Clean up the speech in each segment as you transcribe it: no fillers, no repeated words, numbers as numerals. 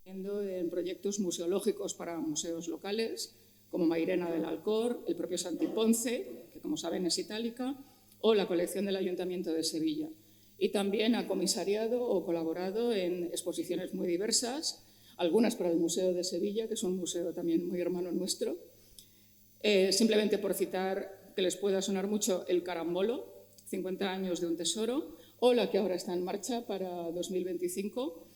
en proyectos museológicos para museos locales, como Mairena del Alcor, el propio Santi Ponce, que como saben es itálica, o la colección del Ayuntamiento de Sevilla. Y también ha comisariado o colaborado en exposiciones muy diversas, algunas para el Museo de Sevilla, que es un museo también muy hermano nuestro. Simplemente por citar, que les pueda sonar mucho, el Carambolo, 50 años de un tesoro, o la que ahora está en marcha para 2025,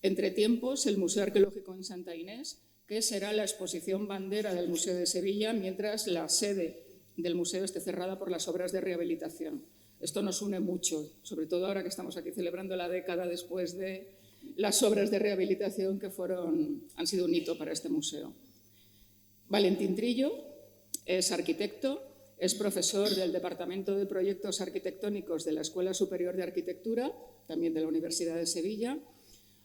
Entre tiempos, el Museo Arqueológico en Santa Inés, que será la exposición bandera del Museo de Sevilla mientras la sede del museo esté cerrada por las obras de rehabilitación. Esto nos une mucho, sobre todo ahora que estamos aquí celebrando la década después de las obras de rehabilitación que han sido un hito para este museo. Valentín Trillo es arquitecto, es profesor del Departamento de Proyectos Arquitectónicos de la Escuela Superior de Arquitectura, también de la Universidad de Sevilla.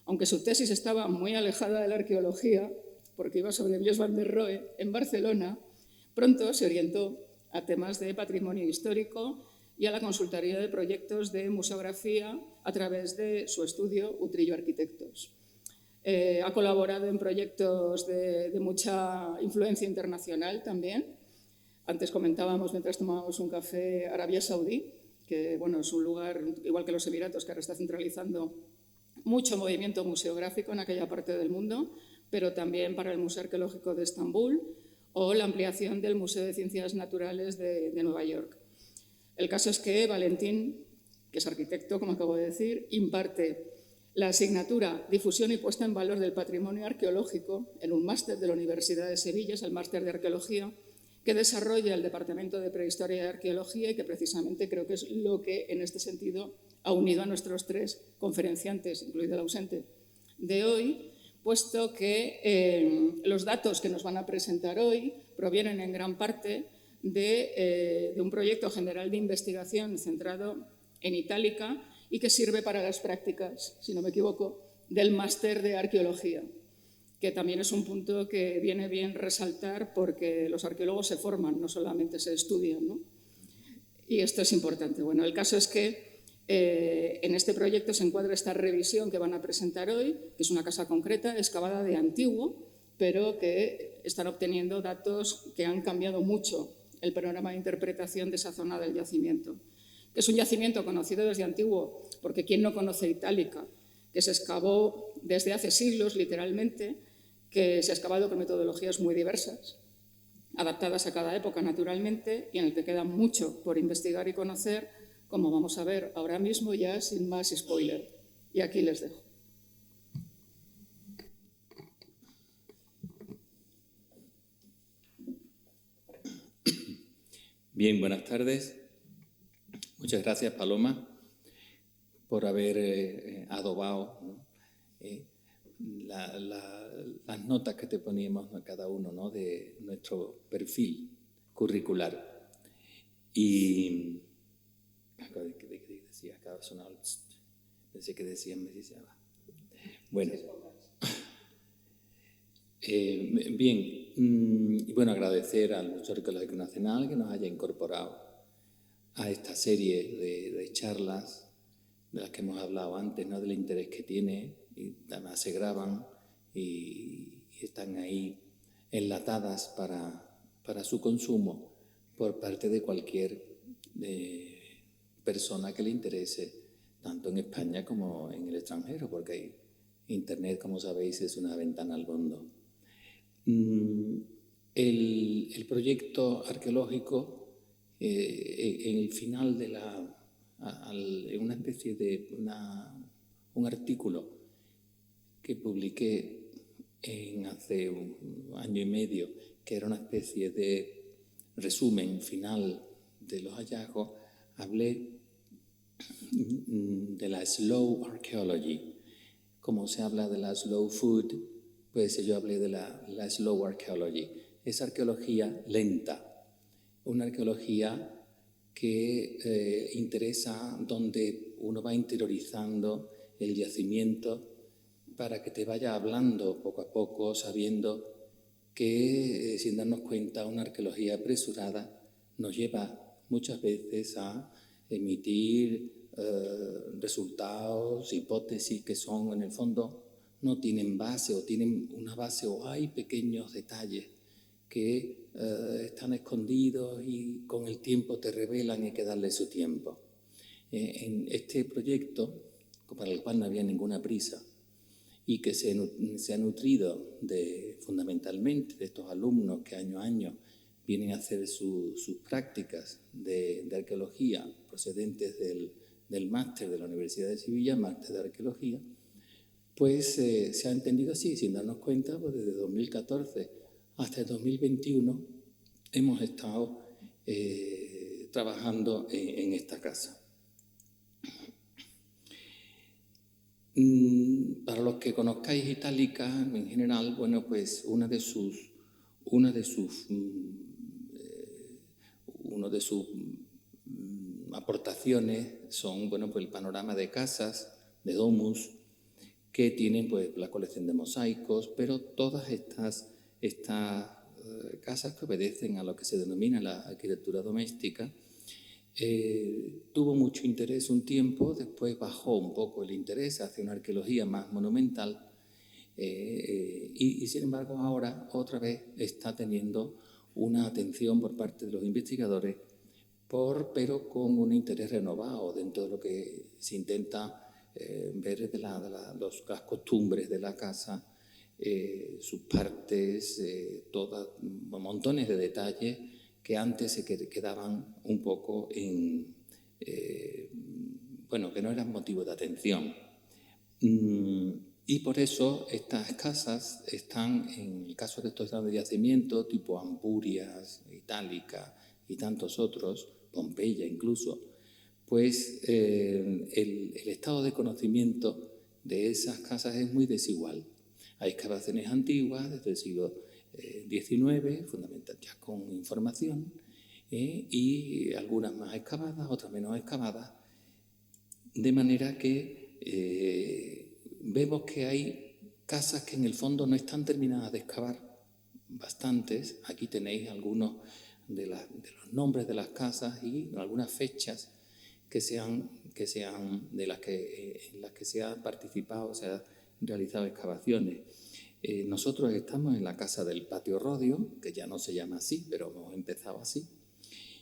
Aunque su tesis estaba muy alejada de la arqueología, porque iba sobre Mies van der Rohe en Barcelona, pronto se orientó a temas de patrimonio histórico y a la consultoría de proyectos de museografía a través de su estudio Utrillo Arquitectos. Ha colaborado en proyectos de mucha influencia internacional también. Antes comentábamos, mientras tomábamos un café, Arabia Saudí, que bueno, es un lugar, igual que los Emiratos, que ahora está centralizando mucho movimiento museográfico en aquella parte del mundo, pero también para el Museo Arqueológico de Estambul o la ampliación del Museo de Ciencias Naturales de Nueva York. El caso es que Valentín, que es arquitecto, como acabo de decir, imparte la asignatura Difusión y puesta en valor del patrimonio arqueológico en un máster de la Universidad de Sevilla, es el máster de arqueología, que desarrolla el Departamento de Prehistoria y Arqueología y que precisamente creo que es lo que en este sentido ha unido a nuestros tres conferenciantes, incluido el ausente de hoy, puesto que los datos que nos van a presentar hoy provienen en gran parte de un proyecto general de investigación centrado en Itálica y que sirve para las prácticas, si no me equivoco, del máster de arqueología, que también es un punto que viene bien resaltar porque los arqueólogos se forman, no solamente se estudian, ¿no? Y esto es importante. Bueno, el caso es que en este proyecto se encuadra esta revisión que van a presentar hoy, que es una casa concreta, excavada de antiguo, pero que están obteniendo datos que han cambiado mucho el panorama de interpretación de esa zona del yacimiento. Que es un yacimiento conocido desde antiguo, porque ¿quién no conoce Itálica? Que se excavó desde hace siglos, literalmente, que se ha excavado con metodologías muy diversas, adaptadas a cada época, naturalmente, y en el que queda mucho por investigar y conocer, como vamos a ver ahora mismo, ya sin más spoiler. Y aquí les dejo. Bien, buenas tardes. Muchas gracias, Paloma, por haber adobado, ¿no? Las notas que te poníamos cada uno, ¿no? De nuestro perfil curricular. Y ¿qué decía? Acaba sonado. Pensé que decían, me decía. Bueno. Bien, y bueno, agradecer al Museo Arqueológico Nacional que nos haya incorporado a esta serie de charlas de las que hemos hablado antes, ¿no? Del interés que tiene, y además se graban y están ahí enlatadas para su consumo por parte de cualquier persona que le interese, tanto en España como en el extranjero, porque Internet, como sabéis, es una ventana al mundo. El proyecto arqueológico, en el final de una especie de un artículo que publiqué hace un año y medio, que era una especie de resumen final de los hallazgos, hablé de la slow archaeology. Como se habla de la slow food, pues yo hablé de la slow archaeology. Es arqueología lenta, una arqueología que interesa donde uno va interiorizando el yacimiento para que te vaya hablando poco a poco, sabiendo que, sin darnos cuenta, una arqueología apresurada nos lleva muchas veces a emitir resultados, hipótesis que son en el fondo no tienen base o tienen una base o hay pequeños detalles que están escondidos y con el tiempo te revelan y hay que darle su tiempo. En este proyecto, para el cual no había ninguna prisa y que se ha nutrido fundamentalmente de estos alumnos que año a año vienen a hacer sus prácticas de arqueología procedentes del máster de la Universidad de Sevilla, máster de arqueología, pues se ha entendido así, sin darnos cuenta, pues desde 2014 hasta el 2021 hemos estado trabajando en esta casa. Para los que conozcáis Itálica en general, bueno, pues una de sus aportaciones son, bueno, pues el panorama de casas, de domus, que tienen pues la colección de mosaicos, pero todas estas casas que obedecen a lo que se denomina la arquitectura doméstica. Tuvo mucho interés un tiempo, después bajó un poco el interés hacia una arqueología más monumental y sin embargo ahora otra vez está teniendo una atención por parte de los investigadores, pero con un interés renovado dentro de lo que se intenta ver de las costumbres de la casa, sus partes, montones de detalles que antes se quedaban un poco que no eran motivo de atención. Y por eso estas casas están, en el caso de estos grandes yacimientos, tipo Ampurias, Itálica y tantos otros, Pompeya incluso, pues el estado de conocimiento de esas casas es muy desigual. Hay excavaciones antiguas desde el siglo XIX, fundamental ya con información, y algunas más excavadas, otras menos excavadas, de manera que vemos que hay casas que en el fondo no están terminadas de excavar, bastantes. Aquí tenéis algunos de los nombres de las casas y algunas fechas en las que se ha participado, se han realizado excavaciones. Nosotros estamos en la casa del Patio Rodio, que ya no se llama así, pero hemos empezado así,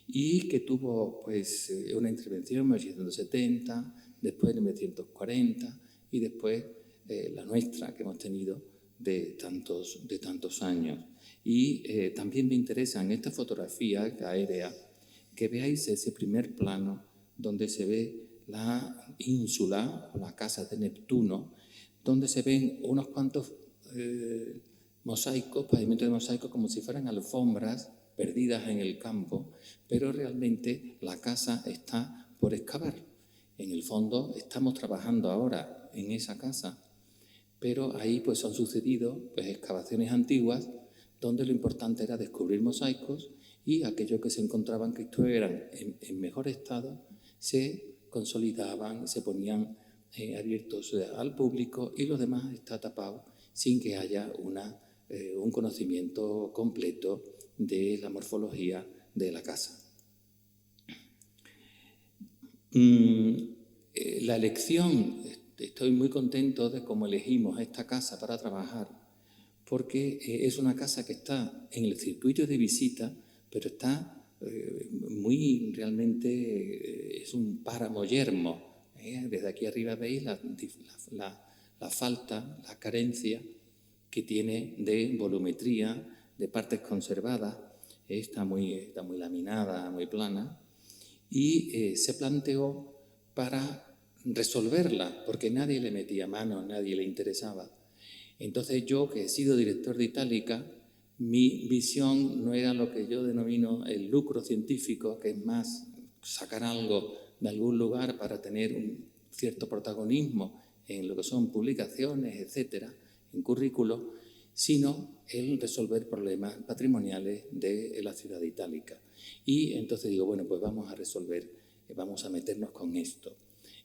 y que tuvo pues una intervención en 1970, después en 1940 y después la nuestra que hemos tenido de tantos años. Y también me interesa en esta fotografía aérea que veáis ese primer plano donde se ve la ínsula, la casa de Neptuno, donde se ven unos cuantos mosaicos, pavimentos de mosaicos como si fueran alfombras perdidas en el campo, pero realmente la casa está por excavar. En el fondo estamos trabajando ahora en esa casa, pero ahí pues han sucedido pues excavaciones antiguas donde lo importante era descubrir mosaicos y aquellos que se encontraban que estuvieran en mejor estado se consolidaban, se ponían abiertos al público y lo demás está tapado sin que haya un conocimiento completo de la morfología de la casa. La elección, estoy muy contento de cómo elegimos esta casa para trabajar, porque es una casa que está en el circuito de visita, pero está realmente es un páramo yermo. Desde aquí arriba veis la falta, la carencia que tiene de volumetría, de partes conservadas, está muy laminada, muy plana, y se planteó para resolverla, porque nadie le metía mano, nadie le interesaba. Entonces yo, que he sido director de Itálica, mi visión no era lo que yo denomino el lucro científico, que es más sacar algo de algún lugar para tener un cierto protagonismo en lo que son publicaciones, etcétera, en currículos, sino el resolver problemas patrimoniales de la ciudad itálica. Y entonces digo, bueno, pues vamos a resolver, vamos a meternos con esto.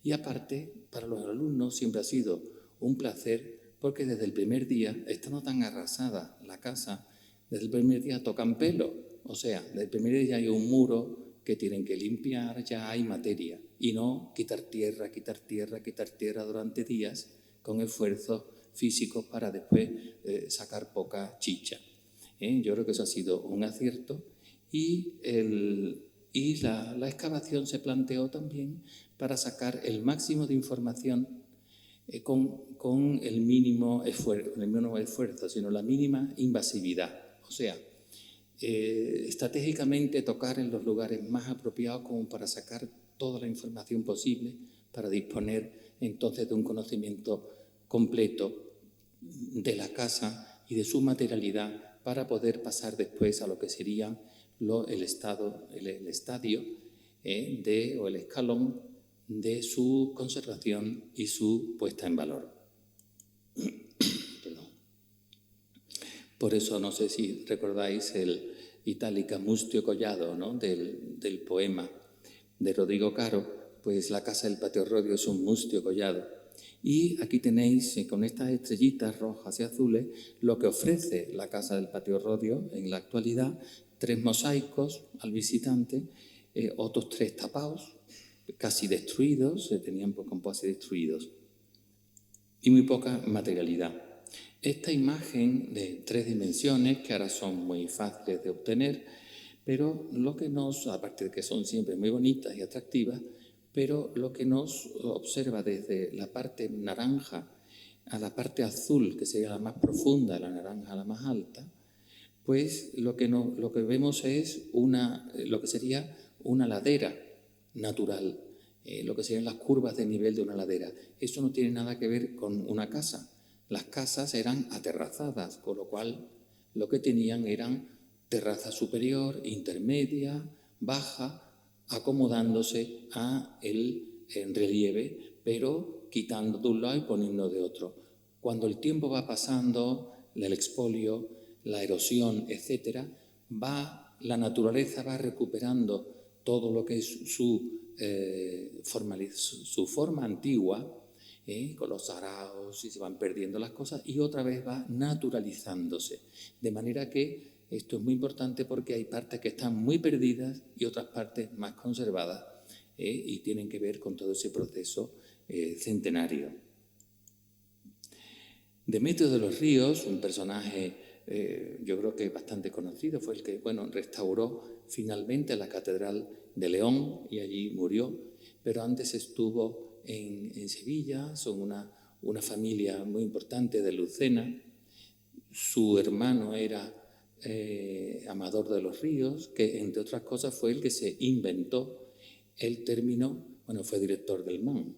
Y aparte, para los alumnos siempre ha sido un placer, porque desde el primer día, estando tan arrasada la casa, desde el primer día tocan pelo. O sea, desde el primer día ya hay un muro que tienen que limpiar, ya hay materia. Y no quitar tierra durante días con esfuerzos físicos para después sacar poca chicha. Yo creo que eso ha sido un acierto y la excavación se planteó también para sacar el máximo de información con el mínimo esfuerzo, sino la mínima invasividad. O sea, estratégicamente tocar en los lugares más apropiados como para sacar toda la información posible para disponer entonces de un conocimiento completo de la casa y de su materialidad para poder pasar después a lo que sería el estadio o el escalón de su conservación y su puesta en valor. Perdón. Por eso, no sé si recordáis el Itálica Mustio Collado, ¿no? del poema de Rodrigo Caro, pues la casa del Patio Rodio es un mustio collado. Y aquí tenéis, con estas estrellitas rojas y azules, lo que ofrece la casa del Patio Rodio en la actualidad: 3 mosaicos al visitante, otros 3 tapados, casi destruidos, se tenían por casi destruidos, y muy poca materialidad. Esta imagen de 3 dimensiones, que ahora son muy fáciles de obtener, pero lo que aparte de que son siempre muy bonitas y atractivas, pero lo que nos observa desde la parte naranja a la parte azul, que sería la más profunda, la naranja la más alta, pues lo que vemos es lo que sería una ladera natural, lo que serían las curvas de nivel de una ladera. Eso no tiene nada que ver con una casa. Las casas eran aterrazadas, con lo cual lo que tenían eran terraza superior, intermedia, baja, acomodándose a el relieve, pero quitando de un lado y poniendo de otro. Cuando el tiempo va pasando, el expolio, la erosión, etcétera, la naturaleza va recuperando todo lo que es su forma antigua, con los araos, y se van perdiendo las cosas, y otra vez va naturalizándose. De manera que esto es muy importante porque hay partes que están muy perdidas y otras partes más conservadas, y tienen que ver con todo ese proceso centenario. Demetrio de los Ríos, un personaje yo creo que bastante conocido, fue el que restauró finalmente la Catedral de León y allí murió, pero antes estuvo en Sevilla. Son una familia muy importante de Lucena. Su hermano era Amador de los Ríos, que entre otras cosas fue el que se inventó el término, fue director del MAN,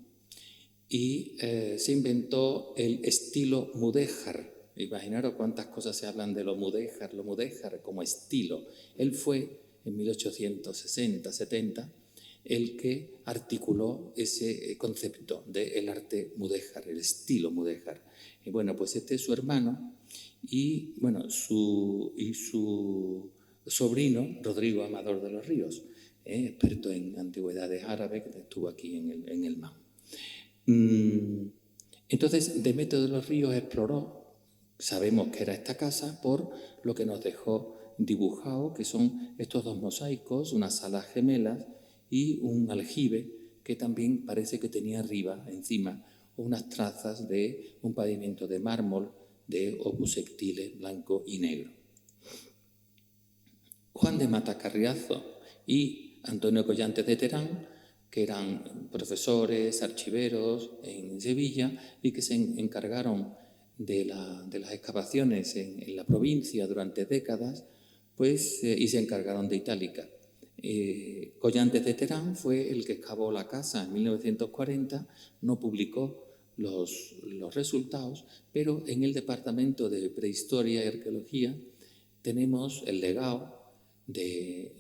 y se inventó el estilo mudéjar. Imaginaros cuántas cosas se hablan de lo mudéjar como estilo. Él fue, en 1860-70, el que articuló ese concepto del arte mudéjar, el estilo mudéjar. Y pues este es su hermano y su sobrino, Rodrigo Amador de los Ríos, experto en antigüedades árabes, que estuvo aquí en el MAN. Entonces, Demetrio de los Ríos exploró, sabemos que era esta casa por lo que nos dejó dibujado, que son estos 2 mosaicos, unas salas gemelas y un aljibe que también parece que tenía encima, unas trazas de un pavimento de mármol de opus sectile blanco y negro. Juan de Mata Carriazo y Antonio Collantes de Terán, que eran profesores, archiveros en Sevilla y que se encargaron de las excavaciones en la provincia durante décadas, y se encargaron de Itálica. Collantes de Terán fue el que excavó la casa en 1940, no publicó los resultados, pero en el Departamento de Prehistoria y Arqueología tenemos el legado de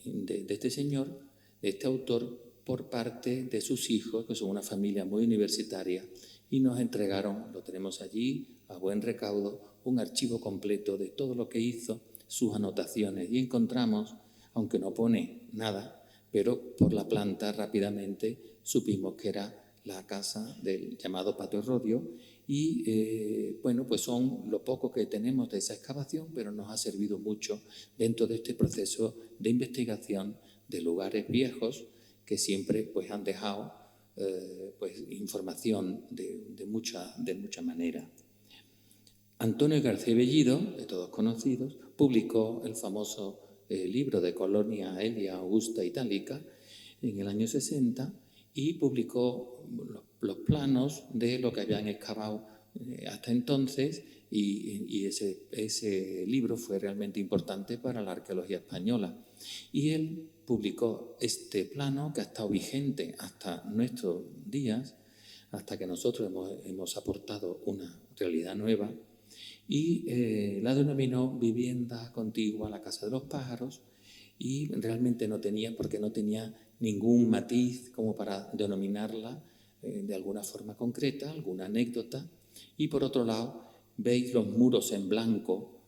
este señor, de este autor, por parte de sus hijos, que son una familia muy universitaria, y nos entregaron, lo tenemos allí, a buen recaudo, un archivo completo de todo lo que hizo, sus anotaciones, y encontramos, aunque no pone nada, pero por la planta rápidamente supimos que era la casa del llamado Patio Rodio, y pues son lo poco que tenemos de esa excavación, pero nos ha servido mucho dentro de este proceso de investigación de lugares viejos que siempre han dejado información de mucha manera. Antonio García Bellido, de todos conocidos, publicó el famoso libro de Colonia Aelia Augusta Italica en el año 60 y publicó los planos de lo que habían excavado hasta entonces y ese libro fue realmente importante para la arqueología española. Y él publicó este plano que ha estado vigente hasta nuestros días, hasta que nosotros hemos aportado una realidad nueva, y la denominó vivienda contigua a la Casa de los Pájaros, y realmente no tenía ningún matiz como para denominarla de alguna forma concreta, alguna anécdota. Y por otro lado, veis los muros en blanco,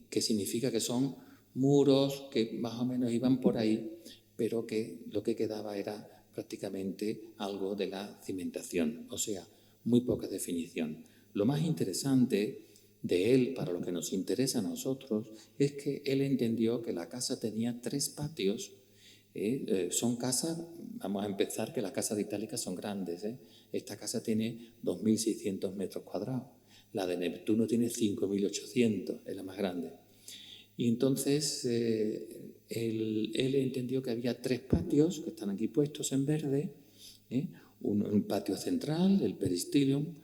que significa que son muros que más o menos iban por ahí, pero que lo que quedaba era prácticamente algo de la cimentación, o sea, muy poca definición. Lo más interesante de él, para lo que nos interesa a nosotros, es que él entendió que la casa tenía 3 patios. Son casas, vamos a empezar, que las casas de Itálica son grandes. Esta casa tiene 2.600 metros cuadrados. La de Neptuno tiene 5.800, es la más grande. Y entonces él entendió que había 3 patios que están aquí puestos en verde. Un patio central, el peristilium,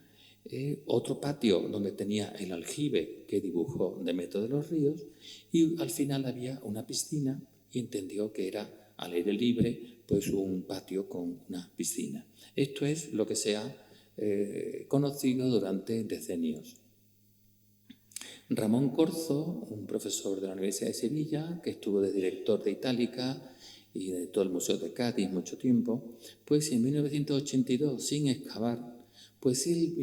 otro patio donde tenía el aljibe que dibujó Demetrio de los Ríos, y al final había una piscina, y entendió que era al aire libre, pues un patio con una piscina. Esto es lo que se ha conocido durante decenios. Ramón Corzo, un profesor de la Universidad de Sevilla, que estuvo de director de Itálica y de todo el Museo de Cádiz mucho tiempo, pues en 1982, sin excavar, pues él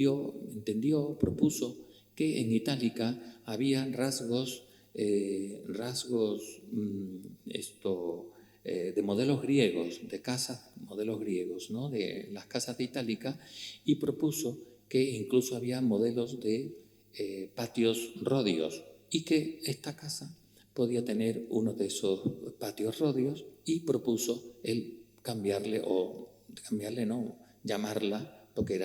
propuso que en Itálica había rasgos de modelos griegos, de casas, modelos griegos, ¿no?, de las casas de Itálica, y propuso que incluso había modelos de patios rodios, y que esta casa podía tener uno de esos patios rodios, y propuso él llamarla, porque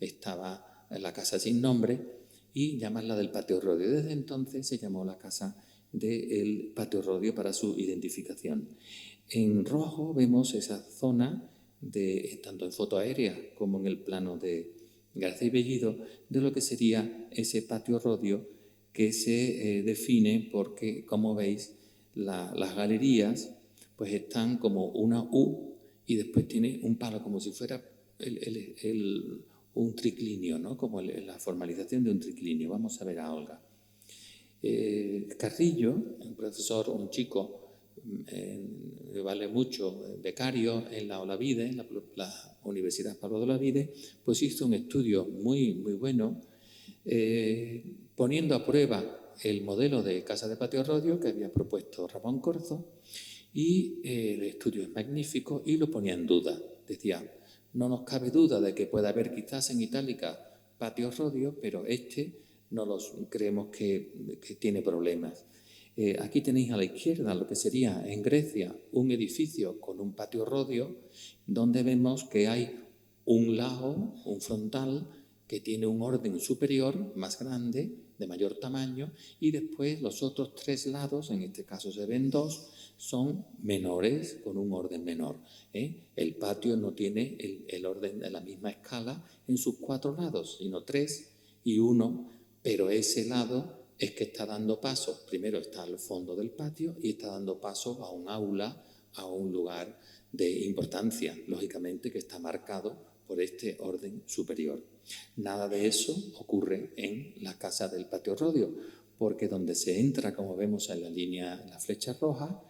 estaba en la casa sin nombre, y llamarla del patio rodio. Desde entonces se llamó la casa del patio rodio para su identificación. En rojo vemos esa zona, tanto en foto aérea como en el plano de García Bellido, de lo que sería ese patio rodio, que se define porque, como veis, las galerías pues están como una U, y después tiene un palo como si fuera un triclinio, ¿no?, como la formalización de un triclinio. Vamos a ver a Olga. Carrillo, un profesor, un chico, vale mucho, becario en la Olavide, en la Universidad Pablo de Olavide, pues hizo un estudio muy, muy bueno, poniendo a prueba el modelo de casa de patio rodio que había propuesto Ramón Corzo, y el estudio es magnífico y lo ponía en duda. Decía, no nos cabe duda de que pueda haber quizás en Itálica patios rodios, pero no los creemos que tiene problemas. Aquí tenéis a la izquierda lo que sería en Grecia un edificio con un patio rodio, donde vemos que hay un lado, un frontal, que tiene un orden superior más grande, de mayor tamaño, y después los otros 3 lados, en este caso se ven 2, son menores, con un orden menor. El patio no tiene el orden de la misma escala en sus 4 lados, sino 3 y 1, pero ese lado es que está dando paso, primero está al fondo del patio y está dando paso a un aula, a un lugar de importancia, lógicamente, que está marcado por este orden superior. Nada de eso ocurre en la casa del patio rodio, porque donde se entra, como vemos en la línea, la flecha roja,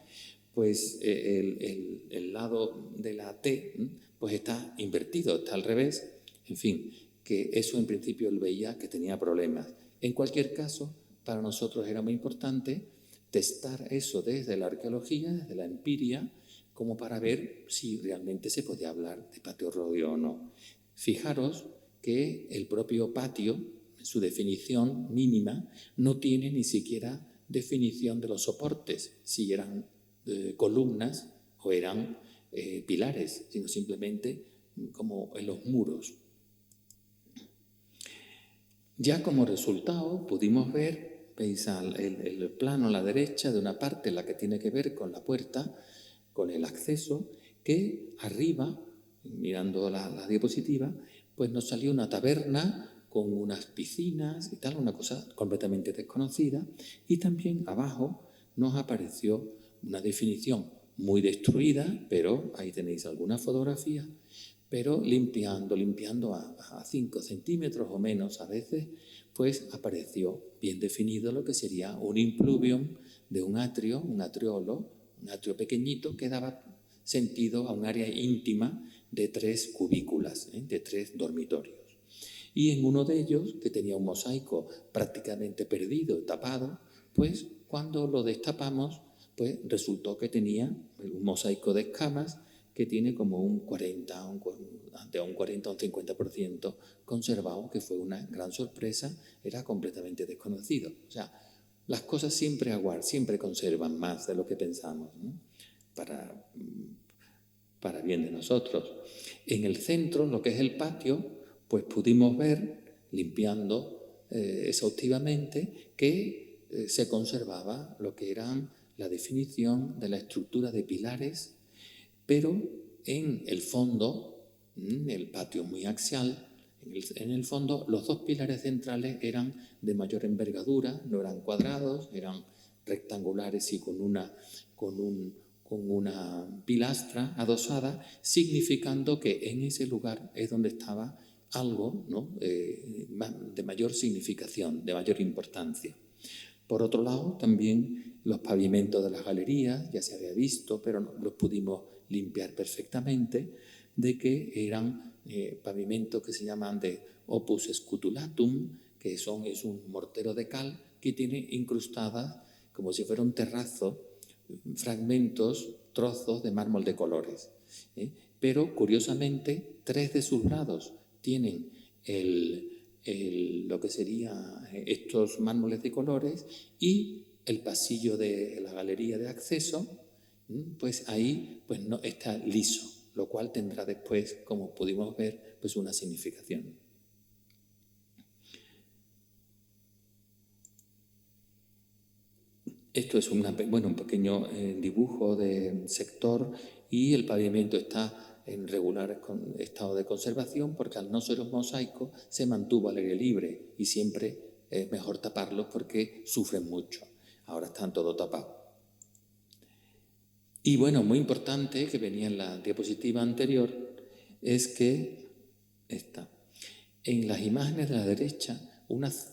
pues el lado de la T pues está invertido, está al revés. En fin, que eso en principio él veía que tenía problemas. En cualquier caso, para nosotros era muy importante testar eso desde la arqueología, desde la empiria, como para ver si realmente se podía hablar de patio rodio o no. Fijaros que el propio patio, en su definición mínima, no tiene ni siquiera definición de los soportes, si eran columnas o eran pilares, sino simplemente como en los muros. Ya como resultado pudimos ver, veis el plano a la derecha de una parte, la que tiene que ver con la puerta, con el acceso, que arriba, mirando la diapositiva, pues nos salió una taberna con unas piscinas y tal, una cosa completamente desconocida, y también abajo nos apareció una definición muy destruida, pero ahí tenéis alguna fotografía, pero limpiando a 5 centímetros o menos a veces, pues apareció bien definido lo que sería un impluvium de un atrio, un atriolo, un atrio pequeñito que daba sentido a un área íntima de 3 cubículas, de 3 dormitorios. Y en uno de ellos, que tenía un mosaico prácticamente perdido, tapado, pues cuando lo destapamos, pues resultó que tenía un mosaico de escamas que tiene como un 40, un 40 o un 50% conservado, que fue una gran sorpresa, era completamente desconocido. O sea, las cosas siempre siempre conservan más de lo que pensamos, ¿no? Para bien de nosotros. En el centro, lo que es el patio, pues pudimos ver, limpiando exhaustivamente, que se conservaba lo que eran la definición de la estructura de pilares, pero en el fondo, el patio muy axial, en el fondo los 2 pilares centrales eran de mayor envergadura, no eran cuadrados, eran rectangulares y con una pilastra adosada, significando que en ese lugar es donde estaba algo, ¿no?, de mayor significación, de mayor importancia. Por otro lado, también los pavimentos de las galerías, ya se había visto, pero no los pudimos limpiar perfectamente, de que eran pavimentos que se llaman de opus scutulatum, que es un mortero de cal que tiene incrustadas, como si fuera un terrazo, fragmentos, trozos de mármol de colores. Pero, curiosamente, 3 de sus lados tienen lo que serían estos mármoles de colores, y el pasillo de la galería de acceso, pues ahí pues no está liso, lo cual tendrá después, como pudimos ver, pues una significación. Esto es un pequeño dibujo de sector, y el pavimento está en regular estado de conservación, porque al no ser un mosaico se mantuvo al aire libre, y siempre es mejor taparlos porque sufren mucho. Ahora están todo tapados. Y bueno, muy importante, que venía en la diapositiva anterior, es que en las imágenes de la derecha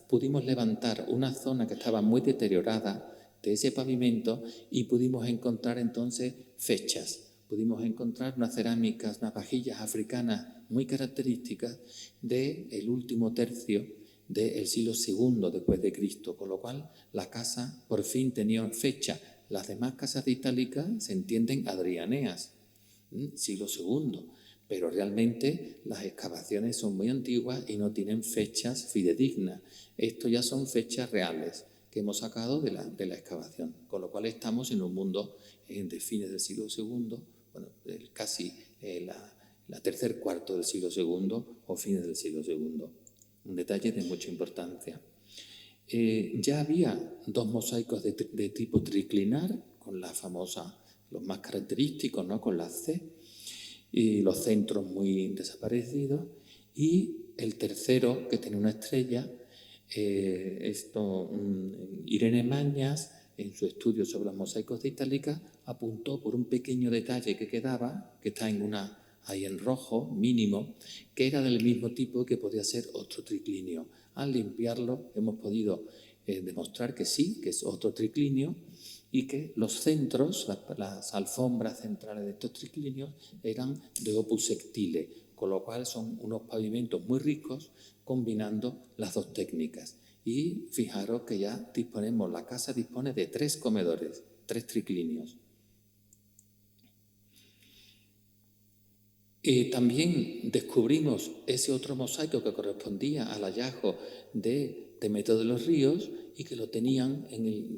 pudimos levantar una zona que estaba muy deteriorada de ese pavimento, y pudimos encontrar entonces fechas. Pudimos encontrar unas cerámicas, unas vajillas africanas muy características del último tercio del siglo II después de Cristo, con lo cual la casa por fin tenía fecha. Las demás casas de Itálica se entienden adrianeas, siglo II, pero realmente las excavaciones son muy antiguas y no tienen fechas fidedignas. Esto ya son fechas reales que hemos sacado de la excavación, con lo cual estamos en un mundo de fines del siglo II, casi la tercer cuarto del siglo II o fines del siglo II. Un detalle de mucha importancia. Ya había 2 mosaicos de tipo triclinar, con la famosa, los más característicos, ¿no?, con la C, y los centros muy desaparecidos, y el tercero, que tiene una estrella. Irene Mañas, en su estudio sobre los mosaicos de Itálica, apuntó por un pequeño detalle que quedaba, que está ahí en rojo, mínimo, que era del mismo tipo que podía ser otro triclinio. Al limpiarlo hemos podido demostrar que sí, que es otro triclinio, y que los centros, las alfombras centrales de estos triclinios, eran de opus sectile, con lo cual son unos pavimentos muy ricos, combinando las 2 técnicas. Y fijaros que ya la casa dispone de 3 comedores, 3 triclinios. También descubrimos ese otro mosaico que correspondía al hallazgo de Demetrio de los Ríos, y que lo tenían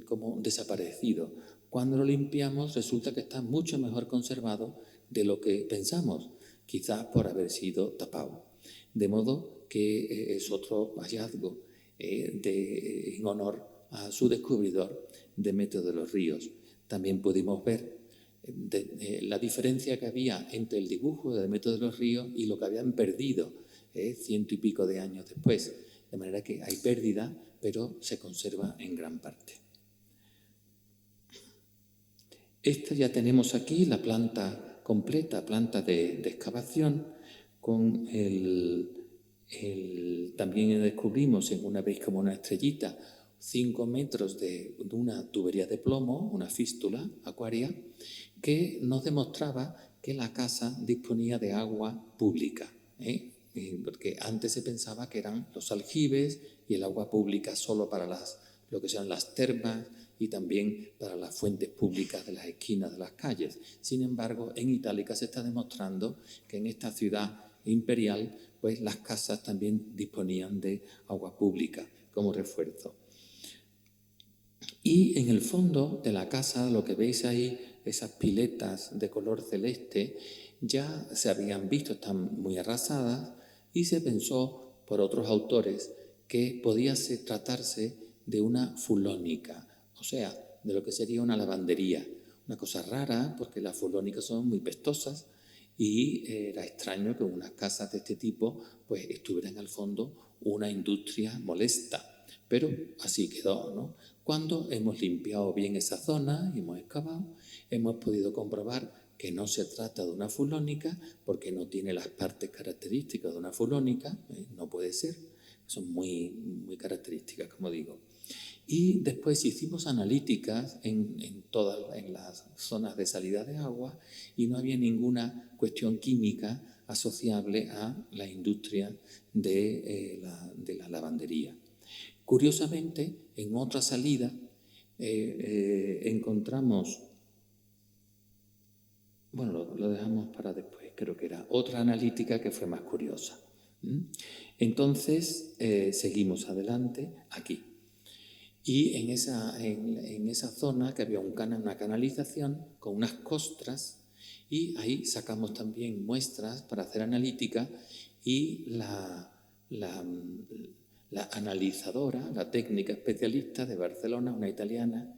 como desaparecido. Cuando lo limpiamos resulta que está mucho mejor conservado de lo que pensamos, quizás por haber sido tapado. De modo que es otro hallazgo. en honor a su descubridor, Demetrio de los Ríos. También pudimos ver la diferencia que había entre el dibujo de Demetrio de los Ríos y lo que habían perdido 100 y pico de años después. De manera que hay pérdida, pero se conserva en gran parte. Esta ya tenemos aquí la planta completa, planta de excavación, con también descubrimos en una vez como una estrellita 5 metros de una tubería de plomo, una fístula acuaria, que nos demostraba que la casa disponía de agua pública, porque antes se pensaba que eran los aljibes y el agua pública solo para lo que sean las termas y también para las fuentes públicas de las esquinas de las calles. Sin embargo, en Itálica se está demostrando que en esta ciudad imperial, pues las casas también disponían de agua pública como refuerzo. Y en el fondo de la casa, lo que veis ahí, esas piletas de color celeste, ya se habían visto, están muy arrasadas, y se pensó por otros autores que podía tratarse de una fulónica, o sea, de lo que sería una lavandería. Una cosa rara, porque las fulónicas son muy pestosas, y era extraño que en unas casas de este tipo pues estuviera en el fondo una industria molesta. Pero así quedó, ¿no? Cuando hemos limpiado bien esa zona y hemos excavado, hemos podido comprobar que no se trata de una fulónica porque no tiene las partes características de una fulónica, no puede ser, son muy, muy características, como digo. Y después hicimos analíticas en las zonas de salida de agua y no había ninguna cuestión química asociable a la industria de la lavandería. Curiosamente, en otra salida encontramos, bueno, lo dejamos para después, creo que era otra analítica que fue más curiosa. Entonces, seguimos adelante aquí. Y en esa zona que había una canalización con unas costras, y ahí sacamos también muestras para hacer analítica, y la analizadora, la técnica especialista de Barcelona, una italiana,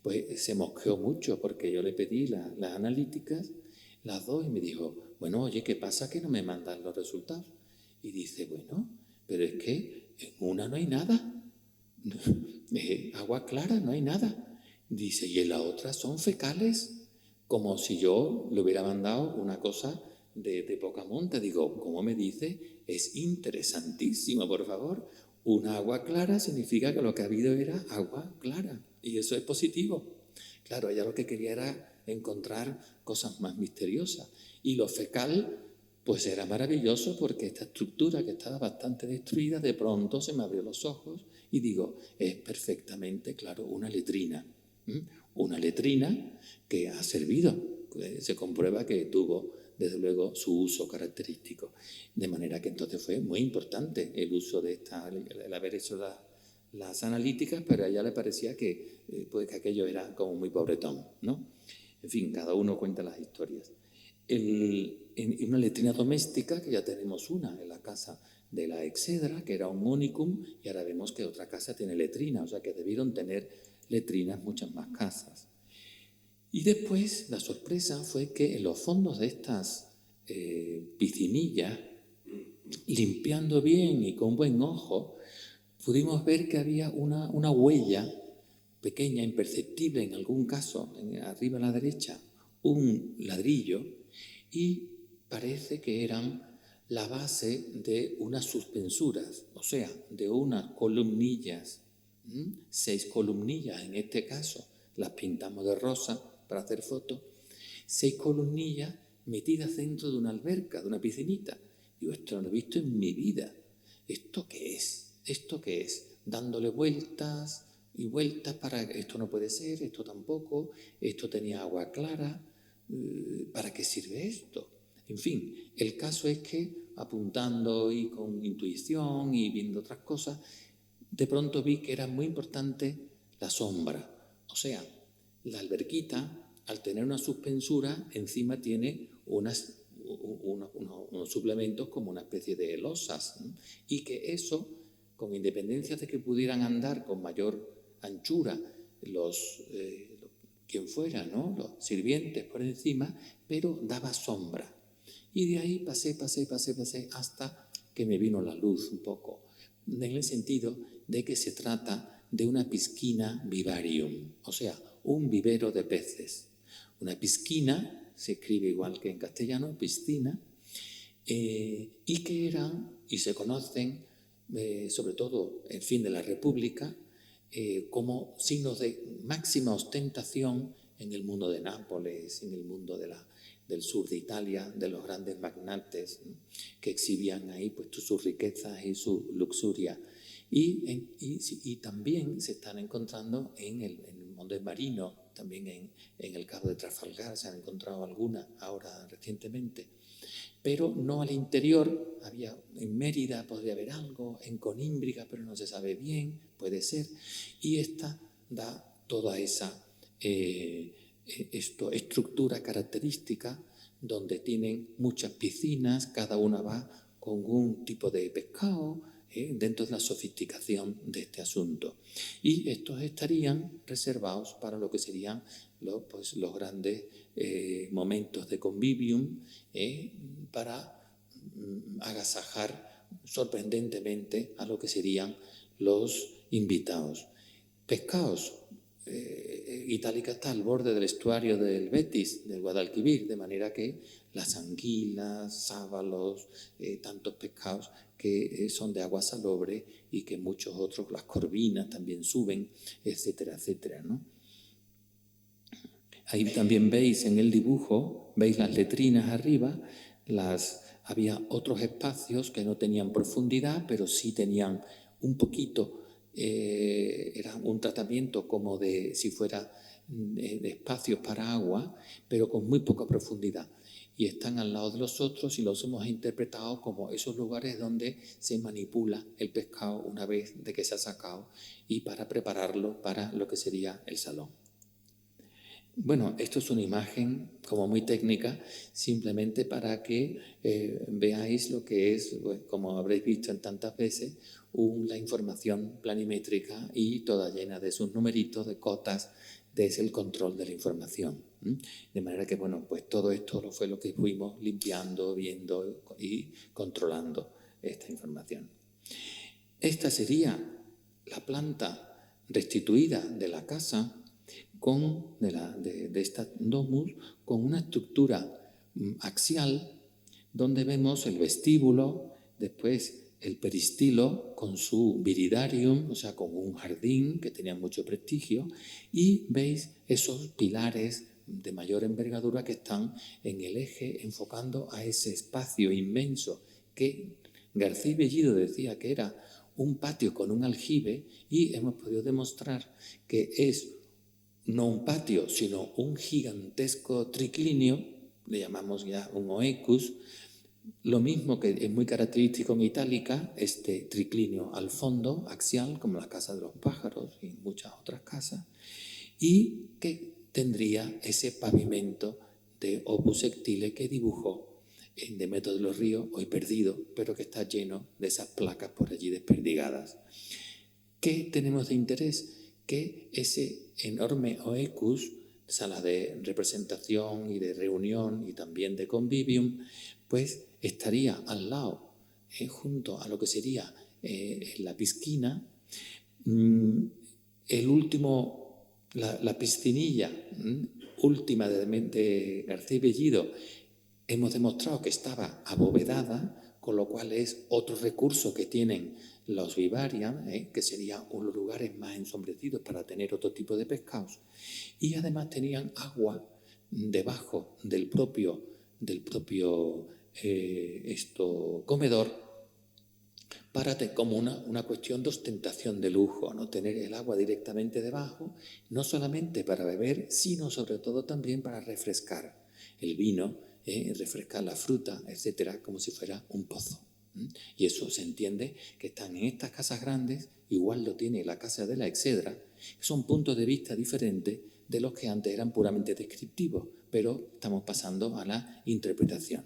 pues se mosqueó mucho porque yo le pedí las analíticas, las dos, y me dijo, bueno, oye, ¿qué pasa que no me mandan los resultados? Y dice, bueno, pero es que en una no hay nada. Agua clara, no hay nada. Dice, y en la otra son fecales, como si yo le hubiera mandado una cosa de poca monta. Digo, ¿cómo me dice? Es interesantísimo, por favor. Una agua clara significa que lo que ha habido era agua clara, y eso es positivo. Claro, ella lo que quería era encontrar cosas más misteriosas, y lo fecal pues era maravilloso, porque esta estructura que estaba bastante destruida, de pronto se me abrió los ojos y digo, es perfectamente claro una letrina. Una letrina que ha servido, se comprueba que tuvo desde luego su uso característico. De manera que entonces fue muy importante el uso de el haber hecho las analíticas, pero a ella le parecía que aquello era como muy pobretón, ¿no? En fin, cada uno cuenta las historias. En una letrina doméstica, que ya tenemos una en la casa de la Excedra, que era un unicum, y ahora vemos que otra casa tiene letrina, o sea que debieron tener letrinas muchas más casas. Y después la sorpresa fue que en los fondos de estas piscinillas, limpiando bien y con buen ojo, pudimos ver que había una huella pequeña, imperceptible en algún caso, arriba a la derecha, un ladrillo, y parece que eran la base de unas suspensuras, o sea, de unas columnillas, 6 columnillas en este caso, las pintamos de rosa para hacer fotos, 6 columnillas metidas dentro de una alberca, de una piscinita. Digo, esto no lo he visto en mi vida. ¿Esto qué es? ¿Esto qué es? Dándole vueltas y vueltas para esto no puede ser, esto tampoco, esto tenía agua clara. ¿Para qué sirve esto? En fin, el caso es que apuntando y con intuición y viendo otras cosas, de pronto vi que era muy importante la sombra. O sea, la alberquita, al tener una suspensura, encima tiene unos suplementos como una especie de losas, ¿no? Y que eso con independencia de que pudieran andar con mayor anchura quien fuera, ¿no? Los sirvientes por encima, pero daba sombra. Y de ahí pasé hasta que me vino la luz un poco, en el sentido de que se trata de una piscina vivarium, o sea, un vivero de peces. Una piscina, se escribe igual que en castellano, piscina, y que eran, y se conocen, sobre todo en fin de la República, como signos de máxima ostentación en el mundo de Nápoles, en el mundo del sur de Italia, de los grandes magnates, ¿no? Que exhibían ahí pues sus riquezas y su luxuria. Y también se están encontrando en el mundo marino, también en el Cabo de Trafalgar se han encontrado algunas ahora recientemente. Pero no al interior, en Mérida podría haber algo, en Conímbriga, pero no se sabe bien, puede ser, y esta da toda esa estructura característica donde tienen muchas piscinas, cada una va con un tipo de pescado, dentro de la sofisticación de este asunto. Y estos estarían reservados para lo que serían los grandes momentos de convivium, para agasajar sorprendentemente a lo que serían los invitados. Pescados. Itálica está al borde del estuario del Betis, del Guadalquivir, de manera que las anguilas, sábalos, tantos pescados que son de agua salobre y que muchos otros, las corvinas también suben, etcétera, etcétera, ¿no? Ahí también veis en el dibujo, veis las letrinas arriba, había otros espacios que no tenían profundidad, pero sí tenían un poquito, era un tratamiento como de si fuera de espacios para agua, pero con muy poca profundidad. Y están al lado de los otros y los hemos interpretado como esos lugares donde se manipula el pescado una vez de que se ha sacado y para prepararlo para lo que sería el salón. Bueno, esto es una imagen como muy técnica, simplemente para que veáis lo que es, pues, como habréis visto en tantas veces, la información planimétrica y toda llena de sus numeritos, de cotas, desde el control de la información. De manera que, bueno, pues todo esto fue lo que fuimos limpiando, viendo y controlando esta información. Esta sería la planta restituida de la casa de esta domus, con una estructura axial donde vemos el vestíbulo, después el peristilo con su viridarium, o sea, con un jardín que tenía mucho prestigio, y veis esos pilares de mayor envergadura que están en el eje enfocando a ese espacio inmenso que García Bellido decía que era un patio con un aljibe, y hemos podido demostrar que es no un patio, sino un gigantesco triclinio, le llamamos ya un oecus, lo mismo que es muy característico en Itálica, este triclinio al fondo, axial, como la Casa de los Pájaros y muchas otras casas, y que tendría ese pavimento de opus sectile que dibujó en Demetrio de los Ríos, hoy perdido, pero que está lleno de esas placas por allí desperdigadas. ¿Qué tenemos de interés? Que ese enorme oecus, sala de representación y de reunión y también de convivium, pues estaría al lado, junto a lo que sería la piscina, la piscinilla última de García Bellido, hemos demostrado que estaba abovedada, con lo cual es otro recurso que tienen los vivarium, que serían unos lugares más ensombrecidos para tener otro tipo de pescados. Y además tenían agua debajo del propio comedor, como una cuestión de ostentación de lujo, ¿no? Tener el agua directamente debajo, no solamente para beber, sino sobre todo también para refrescar el vino, refrescar la fruta, etcétera, como si fuera un pozo. Y eso se entiende que están en estas casas grandes, igual lo tiene la casa de la Excedra, que son puntos de vista diferentes de los que antes eran puramente descriptivos, pero estamos pasando a la interpretación.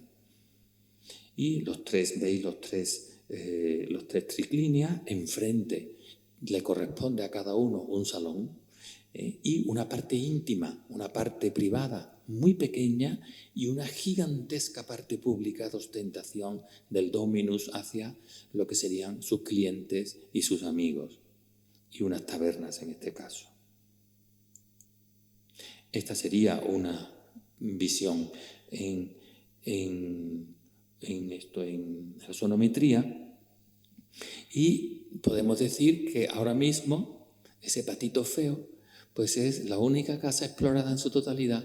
Y veis los tres triclinias. Enfrente le corresponde a cada uno un salón y una parte íntima, una parte privada muy pequeña y una gigantesca parte pública de ostentación del dominus hacia lo que serían sus clientes y sus amigos, y unas tabernas en este caso. Esta sería una visión en la sonometría, y podemos decir que ahora mismo ese patito feo pues es la única casa explorada en su totalidad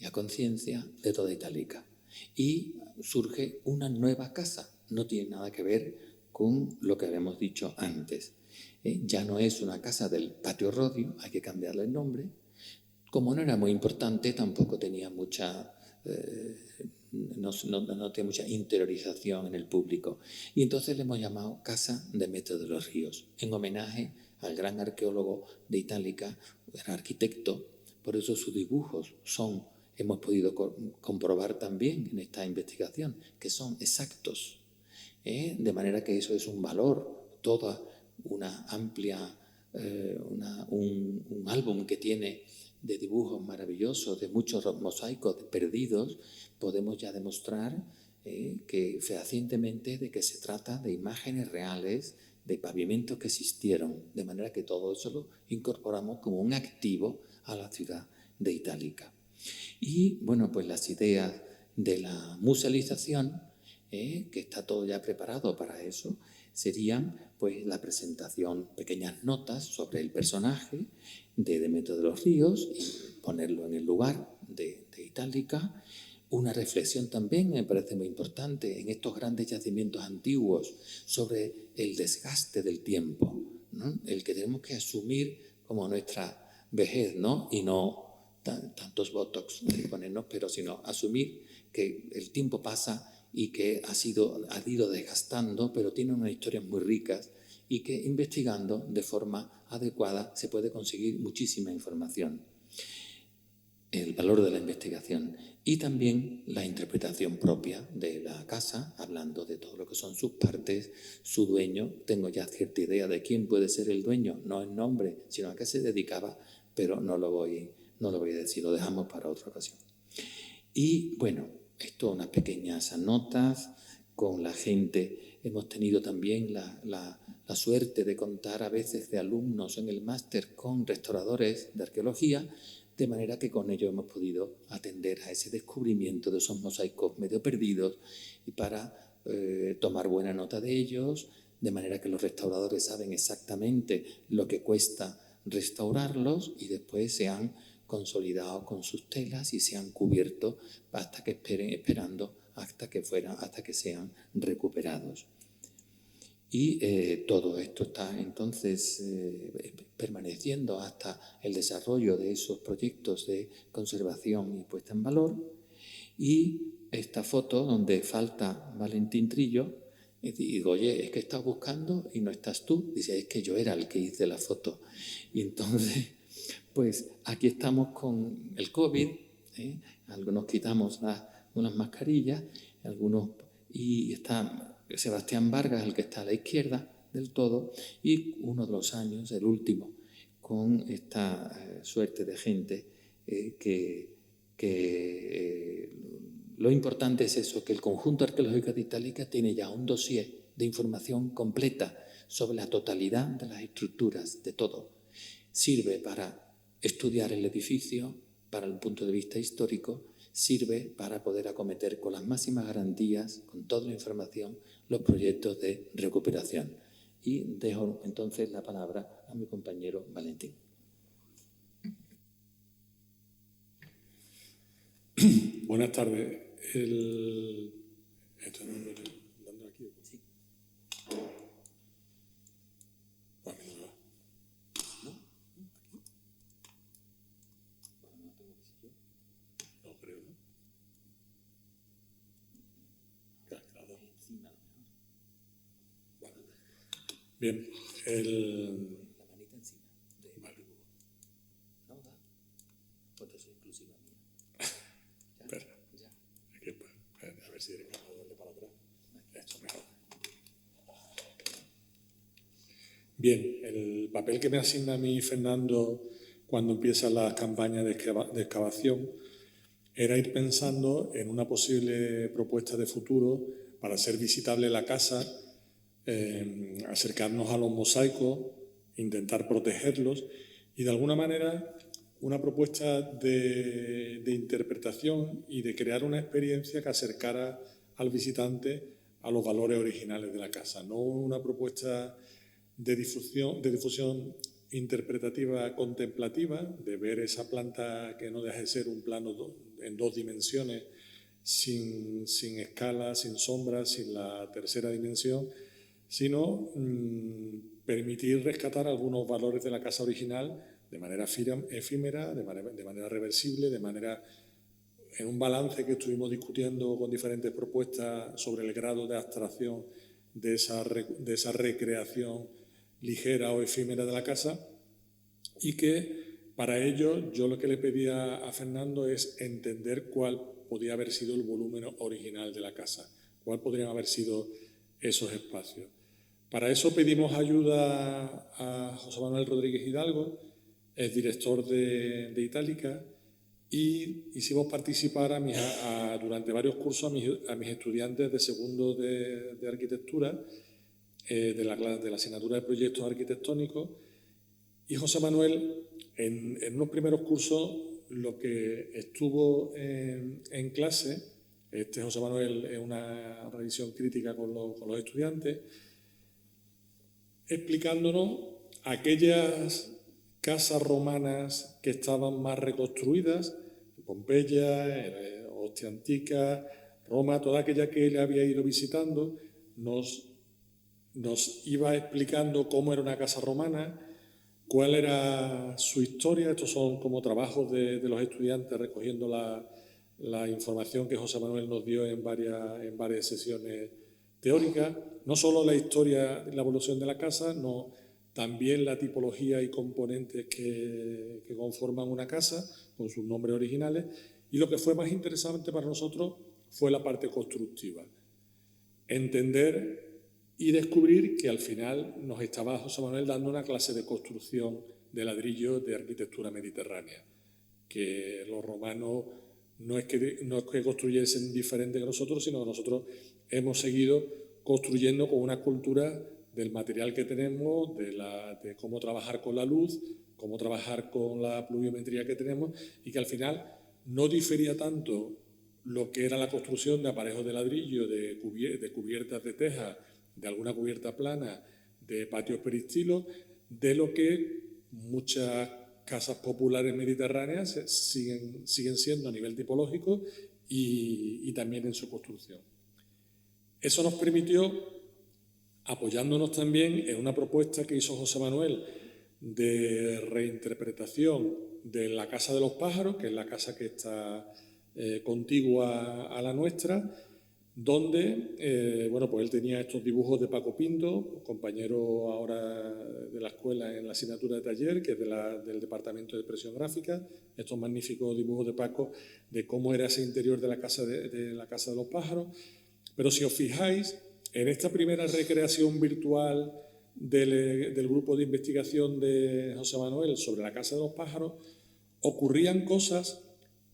y a conciencia de toda Itálica. Y surge una nueva casa, no tiene nada que ver con lo que habíamos dicho antes. Ya no es una casa del patio Rodio, hay que cambiarle el nombre. Como no era muy importante, tampoco tenía mucha... no tiene mucha interiorización en el público. Y entonces le hemos llamado Casa Demetrio de los Ríos, en homenaje al gran arqueólogo de Itálica, era arquitecto, por eso sus dibujos hemos podido comprobar también en esta investigación, que son exactos, de manera que eso es un valor, toda una amplia, un álbum que tiene de dibujos maravillosos, de muchos mosaicos perdidos, podemos ya demostrar que fehacientemente de que se trata de imágenes reales, de pavimentos que existieron, de manera que todo eso lo incorporamos como un activo a la ciudad de Itálica. Y bueno, pues las ideas de la musealización, que está todo ya preparado para eso, serían pues la presentación, pequeñas notas sobre el personaje de Demetrio de los Ríos y ponerlo en el lugar de Itálica. Una reflexión también me parece muy importante en estos grandes yacimientos antiguos sobre el desgaste del tiempo, ¿no? El que tenemos que asumir como nuestra vejez, ¿no? Y no tantos botox de ponernos, pero sino asumir que el tiempo pasa y que ha ido desgastando, pero tiene unas historias muy ricas y que investigando de forma adecuada se puede conseguir muchísima información. El valor de la investigación y también la interpretación propia de la casa, hablando de todo lo que son sus partes, su dueño. Tengo ya cierta idea de quién puede ser el dueño, no en nombre, sino a qué se dedicaba, pero no lo voy a decir, lo dejamos para otra ocasión. Y bueno, esto, unas pequeñas notas con la gente. Hemos tenido también la suerte de contar a veces de alumnos en el máster con restauradores de arqueología, de manera que con ello hemos podido atender a ese descubrimiento de esos mosaicos medio perdidos y para tomar buena nota de ellos, de manera que los restauradores saben exactamente lo que cuesta restaurarlos y después se han consolidado con sus telas y se han cubierto hasta que esperando hasta que sean recuperados. Y todo esto está entonces permaneciendo hasta el desarrollo de esos proyectos de conservación y puesta en valor. Y esta foto donde falta Valentín Trillo, y digo, oye, es que estás buscando y no estás tú. Dice, es que yo era el que hice la foto. Y entonces, pues aquí estamos con el COVID, algunos quitamos unas mascarillas, y está Sebastián Vargas, el que está a la izquierda del todo, y uno de los años, el último, con esta suerte de gente lo importante es eso, que el conjunto arqueológico de Itálica tiene ya un dossier de información completa sobre la totalidad de las estructuras, de todo. Sirve para estudiar el edificio, para el punto de vista histórico, sirve para poder acometer con las máximas garantías, con toda la información, los proyectos de recuperación. Y dejo entonces la palabra a mi compañero Valentín. Buenas tardes. ¿Esto no lo dando aquí? Sí. A mí no me va. ¿No? ¿Aquí? No creo, ¿no? Claro. Vale. Bien. La manita encima del dibujo. ¿No da? Foto exclusiva mía. Espera. Ya. A ver si eres capaz de darle para atrás. Esto mejor. Bien, el papel que me asigna a mí Fernando cuando empiezan las campañas de excavación era ir pensando en una posible propuesta de futuro para hacer visitable la casa, acercarnos a los mosaicos, intentar protegerlos y de alguna manera una propuesta de interpretación y de crear una experiencia que acercara al visitante a los valores originales de la casa, no una propuesta de difusión interpretativa contemplativa, de ver esa planta que no deja de ser un plano en 2 dimensiones, sin escala, sin sombras, sin la tercera dimensión, sino permitir rescatar algunos valores de la casa original de manera efímera, de manera reversible, de manera en un balance que estuvimos discutiendo con diferentes propuestas sobre el grado de abstracción de esa recreación ligera o efímera de la casa, y que para ello yo lo que le pedía a Fernando es entender cuál podía haber sido el volumen original de la casa, cuál podrían haber sido esos espacios. Para eso pedimos ayuda a José Manuel Rodríguez Hidalgo, es director de Itálica, y hicimos participar durante varios cursos a mis estudiantes de segundo de arquitectura, de la asignatura de proyectos arquitectónicos, y José Manuel en unos primeros cursos lo que estuvo en clase, José Manuel es una revisión crítica con los estudiantes, explicándonos aquellas casas romanas que estaban más reconstruidas, Pompeya, Ostia Antica, Roma, toda aquella que él había ido visitando, nos iba explicando cómo era una casa romana, cuál era su historia. Estos son como trabajos de los estudiantes recogiendo la información que José Manuel nos dio en varias sesiones teóricas. No solo la historia y la evolución de la casa, no, también la tipología y componentes que conforman una casa con sus nombres originales. Y lo que fue más interesante para nosotros fue la parte constructiva. Entender y descubrir que al final nos estaba José Manuel dando una clase de construcción de ladrillo de arquitectura mediterránea, que los romanos no es que construyesen diferente que nosotros, sino que nosotros hemos seguido construyendo con una cultura del material que tenemos, de cómo trabajar con la luz, cómo trabajar con la pluviometría que tenemos, y que al final no difería tanto lo que era la construcción de aparejos de ladrillo, de cubiertas de teja, de alguna cubierta plana, de patios peristilos, de lo que muchas casas populares mediterráneas siguen siendo a nivel tipológico y también en su construcción. Eso nos permitió, apoyándonos también en una propuesta que hizo José Manuel de reinterpretación de la Casa de los Pájaros, que es la casa que está contigua a la nuestra, donde pues él tenía estos dibujos de Paco Pinto, compañero ahora de la escuela en la asignatura de taller, que es del Departamento de Expresión Gráfica, estos magníficos dibujos de Paco de cómo era ese interior de la Casa de los Pájaros. Pero si os fijáis, en esta primera recreación virtual del grupo de investigación de José Manuel sobre la Casa de los Pájaros, ocurrían cosas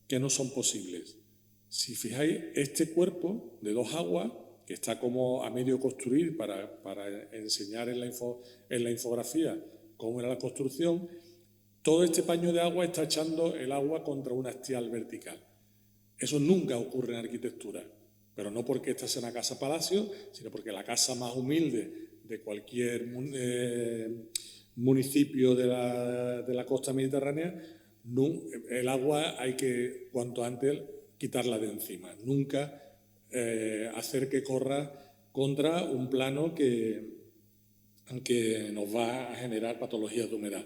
que no son posibles. Si fijáis, este cuerpo de 2 aguas, que está como a medio construir para enseñar en la infografía cómo era la construcción, todo este paño de agua está echando el agua contra un hastial vertical. Eso nunca ocurre en arquitectura, pero no porque esta sea una casa palacio, sino porque la casa más humilde de cualquier municipio de la costa mediterránea, el agua hay que, cuanto antes, quitarla de encima. Nunca hacer que corra contra un plano que nos va a generar patologías de humedad.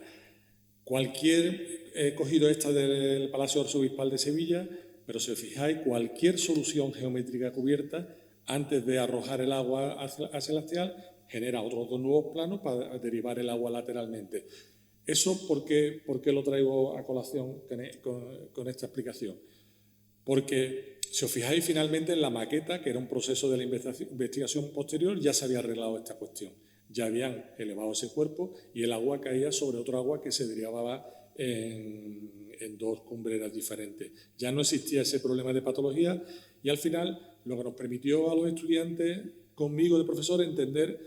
He cogido esta del Palacio Arzobispal de Sevilla, pero si os fijáis, cualquier solución geométrica cubierta, antes de arrojar el agua hacia el hastial, genera otros 2 nuevos planos para derivar el agua lateralmente. ¿Eso por qué lo traigo a colación con esta explicación? Porque, si os fijáis, finalmente en la maqueta, que era un proceso de la investigación posterior, ya se había arreglado esta cuestión. ya habían elevado ese cuerpo y el agua caía sobre otro agua que se derivaba en dos cumbreras diferentes. Ya no existía ese problema de patología y al final lo que nos permitió a los estudiantes, conmigo de profesor, entender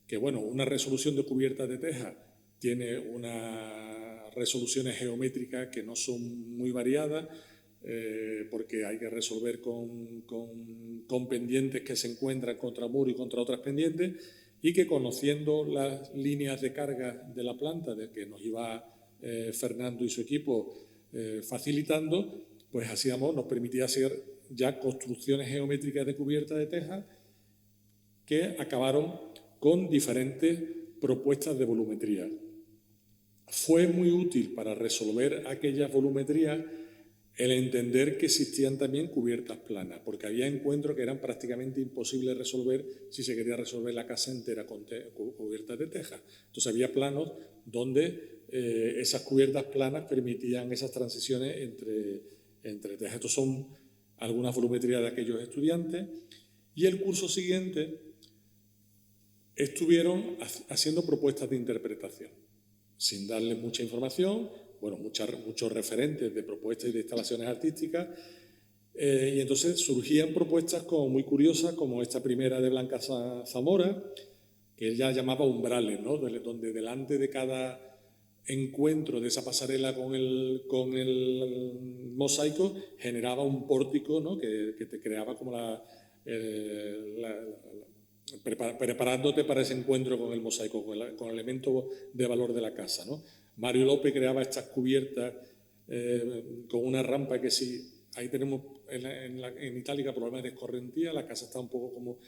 que bueno, una resolución de cubiertas de teja tiene unas resoluciones geométricas que no son muy variadas, porque hay que resolver con pendientes que se encuentran contra muro y contra otras pendientes, y que conociendo las líneas de carga de la planta de que nos iba Fernando y su equipo facilitando, pues nos permitía hacer ya construcciones geométricas de cubierta de teja que acabaron con diferentes propuestas de volumetría. Fue muy útil para resolver aquellas volumetrías el entender que existían también cubiertas planas, porque había encuentros que eran prácticamente imposibles de resolver si se quería resolver la casa entera con cubiertas de teja. Entonces había planos donde esas cubiertas planas permitían esas transiciones entre tejas. Estos son algunas volumetrías de aquellos estudiantes. Y el curso siguiente estuvieron haciendo propuestas de interpretación, sin darles mucha información, bueno, muchos referentes de propuestas y de instalaciones artísticas, y entonces surgían propuestas como muy curiosas, como esta primera de Blanca Zamora, que ella llamaba umbrales, ¿no? Donde delante de cada encuentro de esa pasarela con el mosaico generaba un pórtico, ¿no? que te creaba como preparándote para ese encuentro con el mosaico, con el elemento de valor de la casa, ¿no? Mario López creaba estas cubiertas con una rampa que si ahí tenemos en Itálica problemas de escorrentía, la casa está un poco como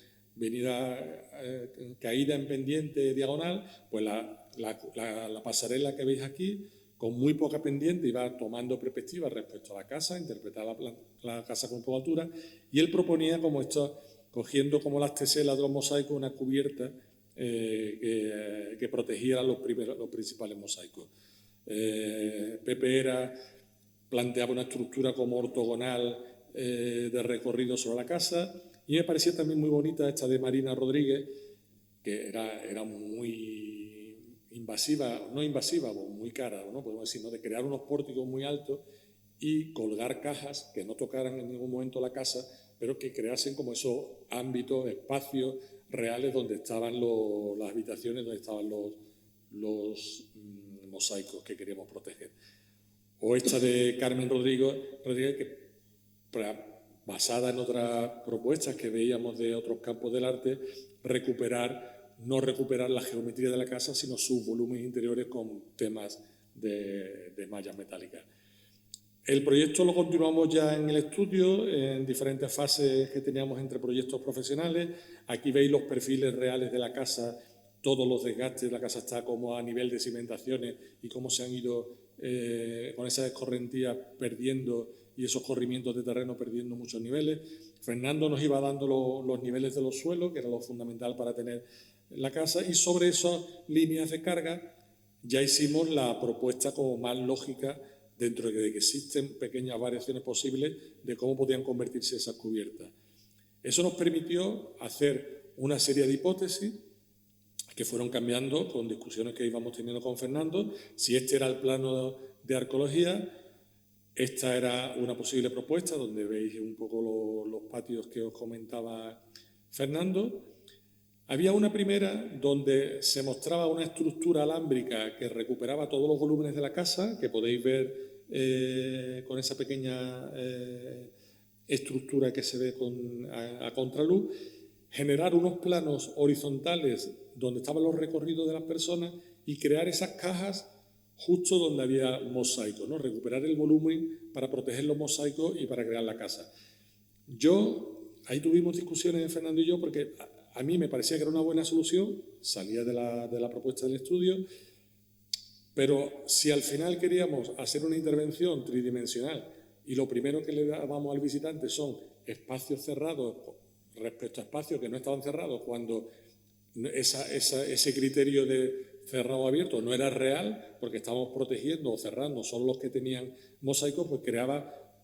caída en pendiente diagonal, pues la pasarela que veis aquí, con muy poca pendiente, iba tomando perspectiva respecto a la casa, interpretaba la casa con poca altura, y él proponía como esto, cogiendo como las teselas de los mosaicos, una cubierta que protegiera los principales mosaicos. Pepe planteaba una estructura como ortogonal de recorrido sobre la casa, y me parecía también muy bonita esta de Marina Rodríguez, que era muy invasiva, no invasiva, muy cara, ¿no? Podemos decir, ¿no? De crear unos pórticos muy altos y colgar cajas que no tocaran en ningún momento la casa, pero que creasen como esos ámbitos, espacios reales donde estaban las habitaciones, donde estaban los mosaicos que queríamos proteger. O esta de Carmen Rodríguez que basada en otras propuestas que veíamos de otros campos del arte, no recuperar la geometría de la casa, sino sus volúmenes interiores con temas de mallas metálicas. El proyecto lo continuamos ya en el estudio, en diferentes fases que teníamos entre proyectos profesionales. Aquí veis los perfiles reales de la casa, todos los desgastes, la casa está como a nivel de cimentaciones y cómo se han ido con esas escorrentías perdiendo y esos corrimientos de terreno perdiendo muchos niveles. Fernando nos iba dando los niveles de los suelos, que era lo fundamental para tener la casa, y sobre esas líneas de carga ya hicimos la propuesta como más lógica, dentro de que existen pequeñas variaciones posibles de cómo podían convertirse esas cubiertas. Eso nos permitió hacer una serie de hipótesis que fueron cambiando con discusiones que íbamos teniendo con Fernando. Si este era el plano de arqueología, esta era una posible propuesta, donde veis un poco los patios que os comentaba Fernando. Había una primera donde se mostraba una estructura alámbrica que recuperaba todos los volúmenes de la casa, que podéis ver con esa pequeña estructura que se ve a contraluz, generar unos planos horizontales donde estaban los recorridos de las personas y crear esas cajas justo donde había mosaico, ¿no? Recuperar el volumen para proteger los mosaicos y para crear la casa. Ahí tuvimos discusiones Fernando y yo, porque a mí me parecía que era una buena solución, salía de la propuesta del estudio, pero si al final queríamos hacer una intervención tridimensional y lo primero que le dábamos al visitante son espacios cerrados respecto a espacios que no estaban cerrados, cuando ese criterio de cerrado o abierto no era real, porque estábamos protegiendo o cerrando solo los que tenían mosaicos, pues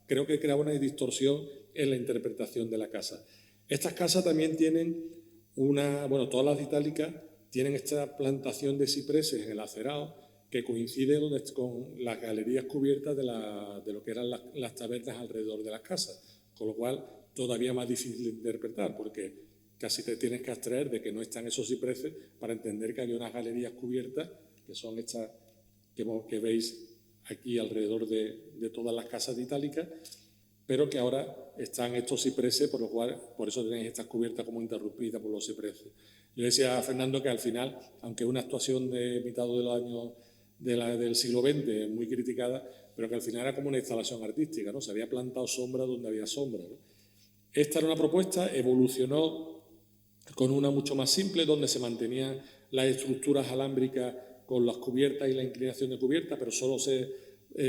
creo que creaba una distorsión en la interpretación de la casa. Estas casas también tienen todas las itálicas tienen esta plantación de cipreses en el acerado que coincide con las galerías cubiertas de lo que eran las tabernas alrededor de las casas, con lo cual todavía más difícil de interpretar, porque casi te tienes que abstraer de que no están esos cipreses para entender que había unas galerías cubiertas, que son estas que veis aquí alrededor de todas las casas de Itálica, pero que ahora están estos cipreses, por eso tenéis estas cubiertas como interrumpidas por los cipreses. Yo decía a Fernando que al final, aunque es una actuación de mitad de los años del siglo XX, muy criticada, pero que al final era como una instalación artística, ¿no? Se había plantado sombra donde había sombra, ¿no? Esta era una propuesta, evolucionó con una mucho más simple, donde se mantenían las estructuras alámbricas con las cubiertas y la inclinación de cubierta, pero solo se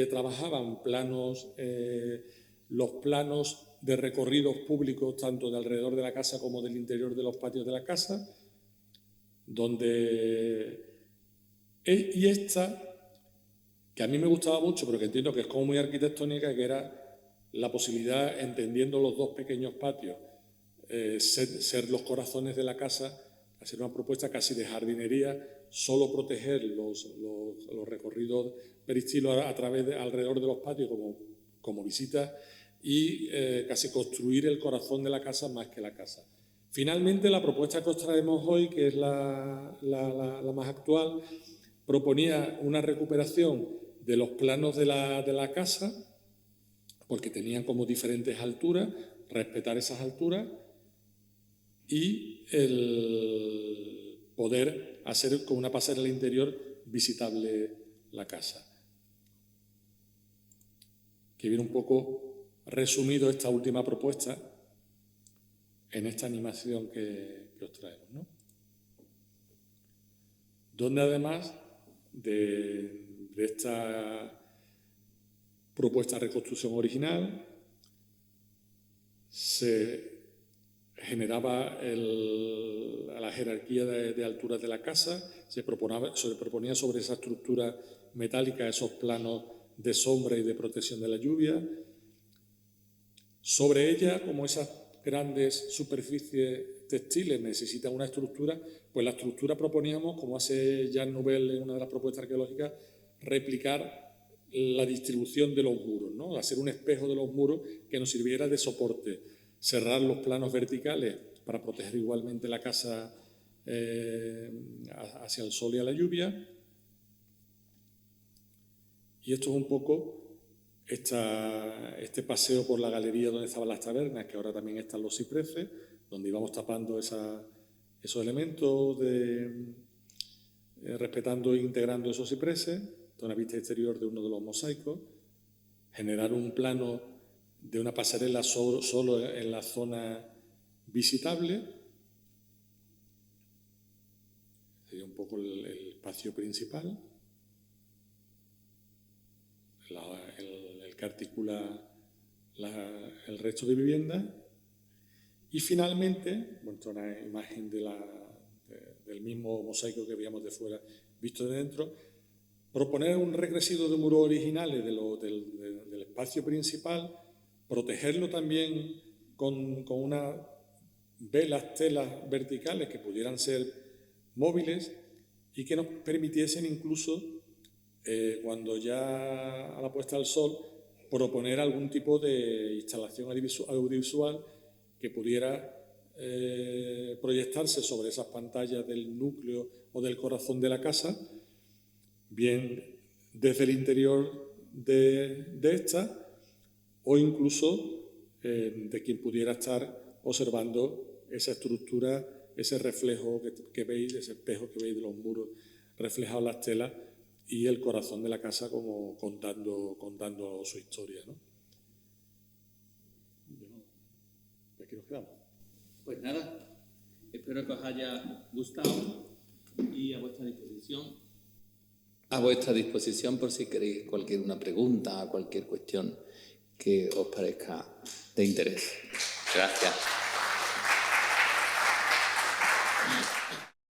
trabajaban los planos de recorridos públicos, tanto de alrededor de la casa como del interior de los patios de la casa, y esta, que a mí me gustaba mucho, pero que entiendo que es como muy arquitectónica, que era la posibilidad, entendiendo los dos pequeños patios, ser los corazones de la casa, hacer una propuesta casi de jardinería, solo proteger los recorridos peristilos alrededor de los patios como visita, y casi construir el corazón de la casa más que la casa. Finalmente, la propuesta que os traemos hoy, que es la más actual, proponía una recuperación de los planos de la casa, porque tenían como diferentes alturas, respetar esas alturas y el poder hacer con una pasarela interior visitable la casa. Que viene un poco resumido esta última propuesta en esta animación que os traemos, ¿no? Donde además de esta propuesta de reconstrucción original se generaba la jerarquía de alturas de la casa, se proponía sobre esa estructura metálica esos planos de sombra y de protección de la lluvia. Sobre ella, como esas grandes superficies textiles necesitan una estructura, pues la estructura proponíamos, como hace Jean Nouvel en una de las propuestas arqueológicas, replicar la distribución de los muros, ¿no? Hacer un espejo de los muros que nos sirviera de soporte, cerrar los planos verticales para proteger igualmente la casa hacia el sol y a la lluvia. Y esto es un poco este paseo por la galería donde estaban las tabernas, que ahora también están los cipreses, donde íbamos tapando esos elementos, respetando e integrando esos cipreses, una vista exterior de uno de los mosaicos, generar un plano de una pasarela solo en la zona visitable, sería un poco el espacio principal, el que articula el resto de viviendas, y finalmente, bueno, una imagen del mismo mosaico que veíamos de fuera visto de dentro, proponer un regresivo de muros originales del espacio principal, protegerlo también con unas telas verticales que pudieran ser móviles y que nos permitiesen incluso, cuando ya a la puesta del sol, proponer algún tipo de instalación audiovisual que pudiera proyectarse sobre esas pantallas del núcleo o del corazón de la casa, bien desde el interior de esta o incluso de quien pudiera estar observando esa estructura, ese reflejo que veis, ese espejo que veis de los muros reflejados en las telas y el corazón de la casa como contando su historia, ¿no? Aquí nos quedamos. Pues nada, espero que os haya gustado y a vuestra disposición. A vuestra disposición por si queréis una pregunta, cualquier cuestión que os parezca de interés. Gracias.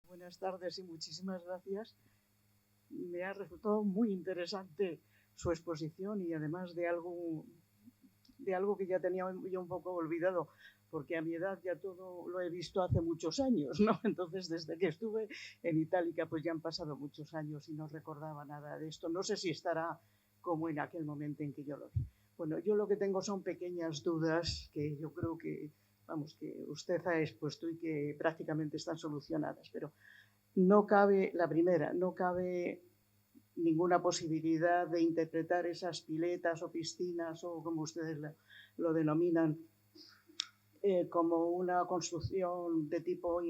Buenas tardes y muchísimas gracias. Me ha resultado muy interesante su exposición y además de algo de algo que ya tenía yo un poco olvidado, porque a mi edad ya todo lo he visto hace muchos años, ¿no? Entonces, desde que estuve en Itálica, pues ya han pasado muchos años y no recordaba nada de esto. No sé si estará como en aquel momento en que yo lo vi. Bueno, yo lo que tengo son pequeñas dudas que yo creo que, vamos, que usted ha expuesto y que prácticamente están solucionadas, pero no cabe, la primera, no cabe ninguna posibilidad de interpretar esas piletas o piscinas o como ustedes lo denominan como una construcción de tipo,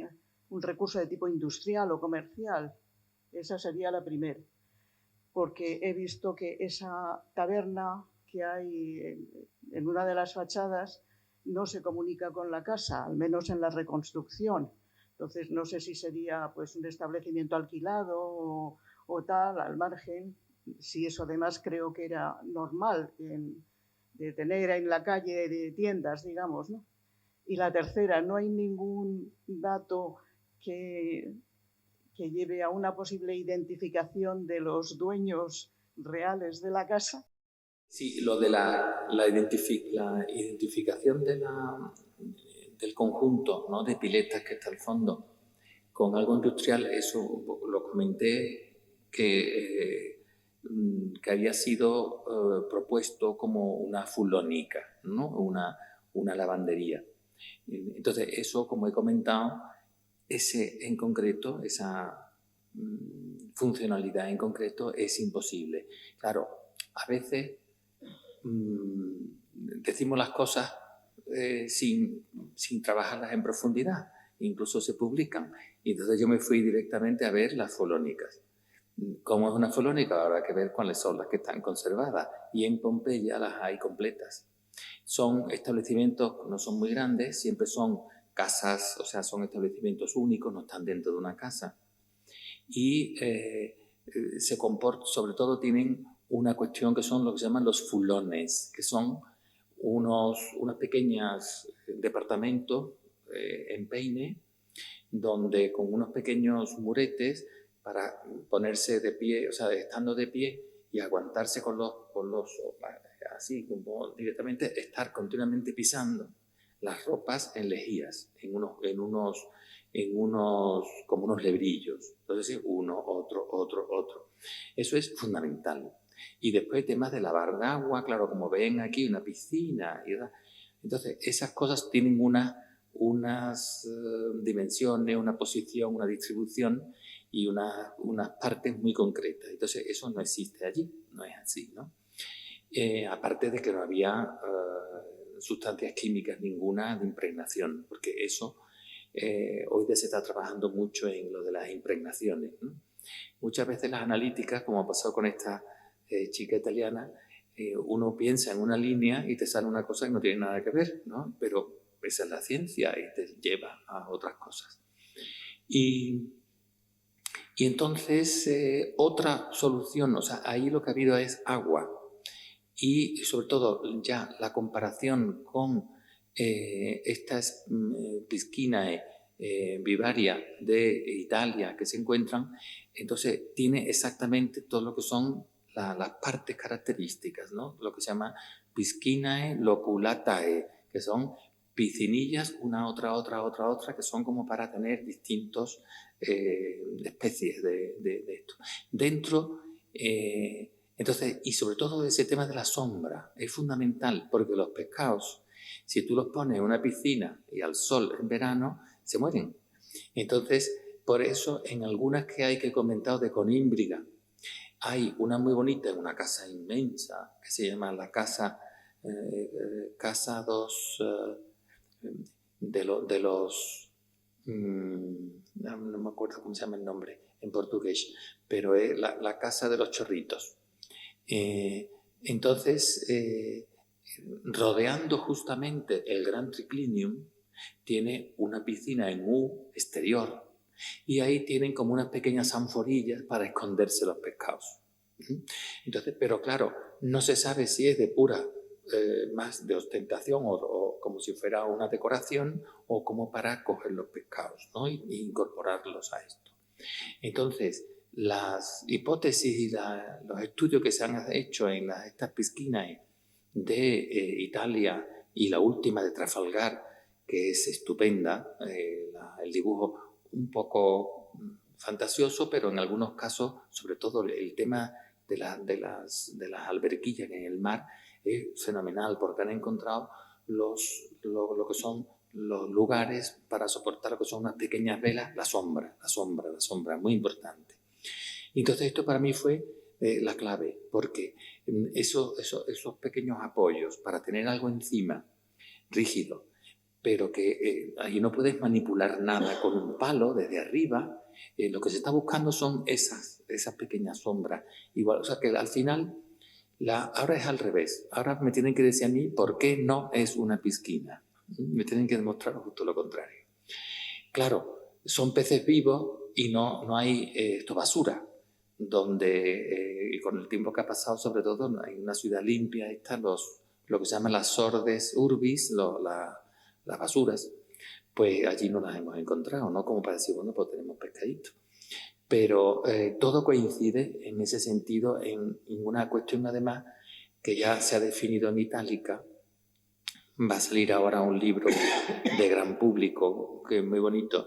un recurso de tipo industrial o comercial. Esa sería la primera, porque he visto que esa taberna que hay en una de las fachadas no se comunica con la casa, al menos en la reconstrucción. Entonces no sé si sería pues un establecimiento alquilado o tal, al margen, si eso además creo que era normal de tener en la calle de tiendas, digamos, ¿no? Y la tercera, no hay ningún dato que lleve a una posible identificación de los dueños reales de la casa. Sí, lo de la identificación del conjunto, ¿no?, de piletas que está al fondo con algo industrial, eso lo comenté que había sido propuesto como una fulónica, ¿no?, una lavandería. Entonces, eso, como he comentado, ese en concreto, esa funcionalidad en concreto es imposible. Claro, a veces decimos las cosas sin trabajarlas en profundidad, incluso se publican. Y entonces yo me fui directamente a ver las folónicas. ¿Cómo es una folónica? Habrá que ver cuáles son las que están conservadas. Y en Pompeya las hay completas. Son establecimientos, no son muy grandes, siempre son casas, o sea, son establecimientos únicos, no están dentro de una casa. Y se comportan, sobre todo tienen una cuestión que son lo que se llaman los fulones, que son unos pequeños departamentos en peine, donde con unos pequeños muretes para ponerse de pie, o sea, estando de pie y aguantarse con los así como directamente, estar continuamente pisando las ropas en lejías, en unos como unos lebrillos. Entonces, uno, otro. Eso es fundamental. Y después temas de lavar de agua, claro, como ven aquí, una piscina. Entonces, esas cosas tienen unas dimensiones, una posición, una distribución y unas partes muy concretas. Entonces, eso no existe allí, no es así, ¿no? Aparte de que no había sustancias químicas ninguna de impregnación, porque eso hoy día se está trabajando mucho en lo de las impregnaciones, ¿no? Muchas veces las analíticas, como ha pasado con esta chica italiana, uno piensa en una línea y te sale una cosa que no tiene nada que ver, ¿no? Pero esa es la ciencia y te lleva a otras cosas. Y entonces, otra solución, o sea, ahí lo que ha habido es agua. Y sobre todo ya la comparación con estas piscinae vivaria de Italia que se encuentran, entonces tiene exactamente todo lo que son las partes características, ¿no? Lo que se llama piscinae loculatae, que son piscinillas, una, otra, que son como para tener distintas especies de esto. Dentro... entonces, y sobre todo ese tema de la sombra es fundamental, porque los pescados, si tú los pones en una piscina y al sol en verano, se mueren. Entonces, por eso en algunas que hay que he comentado de Conímbriga, hay una muy bonita en una casa inmensa que se llama la casa no me acuerdo cómo se llama el nombre en portugués, pero es la casa de los chorritos. Entonces, rodeando justamente el Gran Triclinium, tiene una piscina en U exterior y ahí tienen como unas pequeñas anforillas para esconderse los pescados. Entonces, pero claro, no se sabe si es de pura más de ostentación o como si fuera una decoración o como para coger los pescados, ¿no? y incorporarlos a esto. Entonces, las hipótesis y los estudios que se han hecho en estas piscinas de Italia y la última de Trafalgar, que es estupenda, el dibujo un poco fantasioso, pero en algunos casos, sobre todo el tema de las alberquillas en el mar, es fenomenal, porque han encontrado lo que son los lugares para soportar lo que son unas pequeñas velas, la sombra, muy importante. Y entonces esto para mí fue la clave, porque esos pequeños apoyos para tener algo encima, rígido, pero que ahí no puedes manipular nada con un palo desde arriba, lo que se está buscando son esas pequeñas sombras. Igual, o sea que al final, ahora es al revés. Ahora me tienen que decir a mí por qué no es una piscina. Me tienen que demostrar justo lo contrario. Claro, son peces vivos y no hay basura, donde y con el tiempo que ha pasado, sobre todo en una ciudad limpia, están lo que se llaman las sordes urbis, las basuras, pues allí no las hemos encontrado, ¿no? Como para decir, bueno, pues tenemos pescaditos. Pero todo coincide en ese sentido, en una cuestión además que ya se ha definido en Itálica. Va a salir ahora un libro de gran público, que es muy bonito,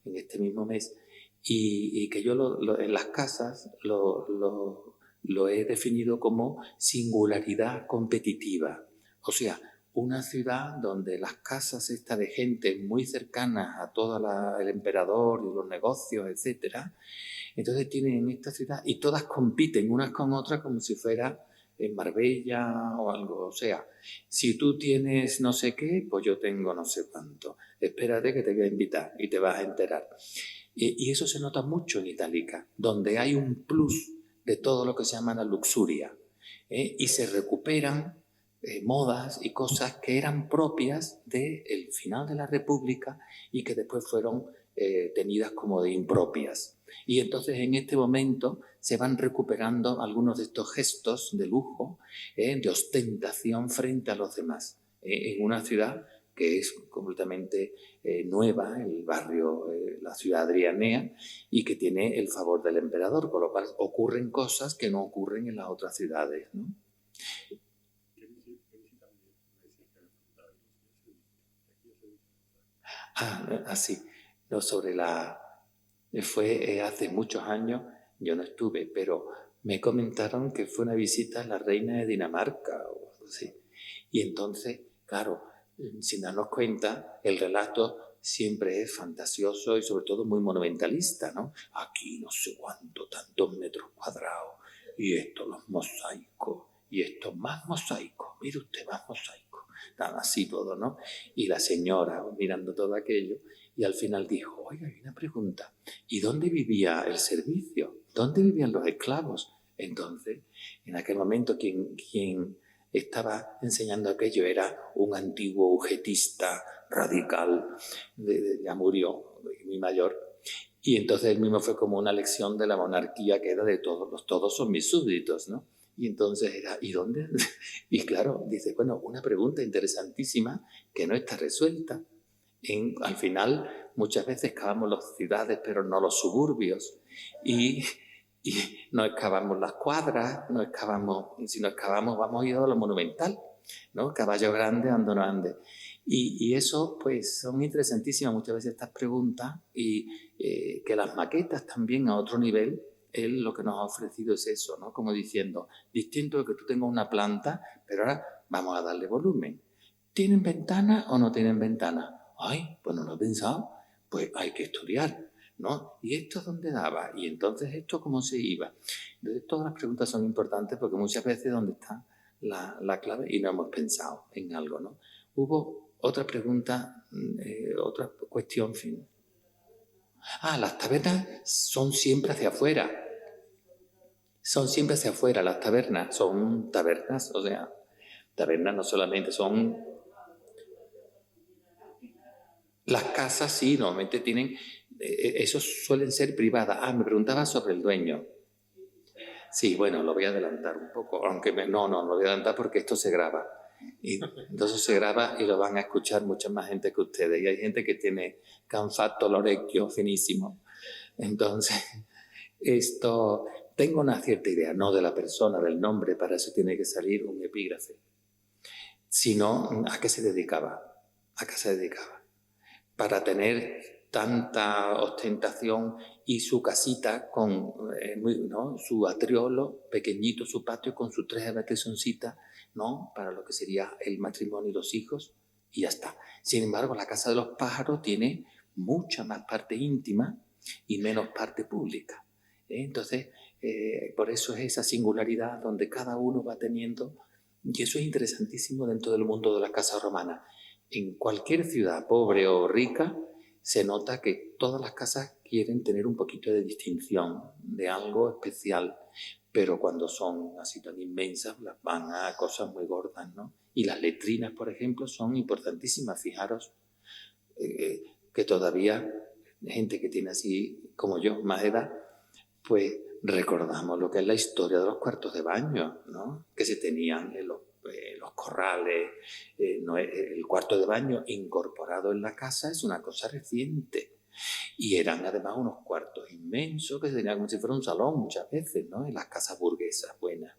en este mismo mes, y que yo en las casas lo he definido como singularidad competitiva. O sea, una ciudad donde las casas estas de gente muy cercanas a todo el emperador y los negocios, etc. Entonces tienen esta ciudad y todas compiten unas con otras como si fuera en Marbella o algo. O sea, si tú tienes no sé qué, pues yo tengo no sé cuánto. Espérate que te voy a invitar y te vas a enterar. Y eso se nota mucho en Itálica, donde hay un plus de todo lo que se llama la luxuria. Y se recuperan modas y cosas que eran propias del final de la República y que después fueron tenidas como de impropias. Y entonces en este momento se van recuperando algunos de estos gestos de lujo, de ostentación frente a los demás, en una ciudad que es completamente nueva, el barrio, la ciudad adrianea, y que tiene el favor del emperador, con lo cual ocurren cosas que no ocurren en las otras ciudades, ¿no? Así. No, sobre fue hace muchos años, yo no estuve, pero me comentaron que fue una visita a la reina de Dinamarca o algo así. Y entonces, claro, sin darnos cuenta, el relato siempre es fantasioso y sobre todo muy monumentalista, ¿no? Aquí no sé cuánto, tantos metros cuadrados, y esto, los mosaicos, y esto más mosaicos, mire usted, más mosaicos, así todo, ¿no? Y la señora mirando todo aquello, y al final dijo, oiga, hay una pregunta, ¿y dónde vivía el servicio? ¿Dónde vivían los esclavos? Entonces, en aquel momento, quien estaba enseñando aquello era un antiguo ujetista radical, ya murió, muy mayor, y entonces él mismo fue como una lección de la monarquía que era de todos son mis súbditos, ¿no? Y entonces era, ¿y dónde? Y claro, dice, bueno, una pregunta interesantísima que no está resuelta. Al final, muchas veces excavamos las ciudades, pero no los suburbios. Y no excavamos las cuadras, si no excavamos vamos a ir a lo monumental, ¿no? Caballo grande, ando no ande. Y eso, pues, son interesantísimas muchas veces estas preguntas y que las maquetas también a otro nivel, él lo que nos ha ofrecido es eso, ¿no? Como diciendo, distinto de que tú tengas una planta, pero ahora vamos a darle volumen. ¿Tienen ventana o no tienen ventana? Ay, pues no lo he pensado, pues hay que estudiar, ¿no? ¿Y esto dónde daba? ¿Y entonces esto cómo se iba? Entonces todas las preguntas son importantes porque muchas veces dónde está la clave y no hemos pensado en algo, ¿no? Hubo otra pregunta, otra cuestión, fin. Las tabernas son siempre hacia afuera. Son siempre hacia afuera las tabernas. Son tabernas, o sea, tabernas no solamente son... Las casas sí, normalmente tienen... esos suelen ser privadas. Me preguntaba sobre el dueño. Sí, bueno, lo voy a adelantar un poco, aunque no lo voy a adelantar porque esto se graba. Y entonces se graba y lo van a escuchar mucha más gente que ustedes. Y hay gente que tiene canfatto l'orecchio finísimo. Entonces, tengo una cierta idea, no de la persona, del nombre, para eso tiene que salir un epígrafe. sino ¿a qué se dedicaba? ¿A qué se dedicaba? Para tener tanta ostentación y su casita con ¿no? su atriolo pequeñito, su patio con sus 3 habitacioncitas, ¿no? Para lo que sería el matrimonio y los hijos, y ya está. Sin embargo, la Casa de los Pájaros tiene mucha más parte íntima y menos parte pública. Entonces, por eso es esa singularidad donde cada uno va teniendo, y eso es interesantísimo dentro del mundo de la casa romana. En cualquier ciudad, pobre o rica, se nota que todas las casas quieren tener un poquito de distinción, de algo especial, pero cuando son así tan inmensas, las van a cosas muy gordas, ¿no? Y las letrinas, por ejemplo, son importantísimas. Fijaros que todavía gente que tiene así, como yo, más edad, pues recordamos lo que es la historia de los cuartos de baño, ¿no? Que se tenían en los corrales. El cuarto de baño incorporado en la casa es una cosa reciente. Y eran además unos cuartos inmensos que se tenían como si fuera un salón muchas veces, ¿no? En las casas burguesas buenas.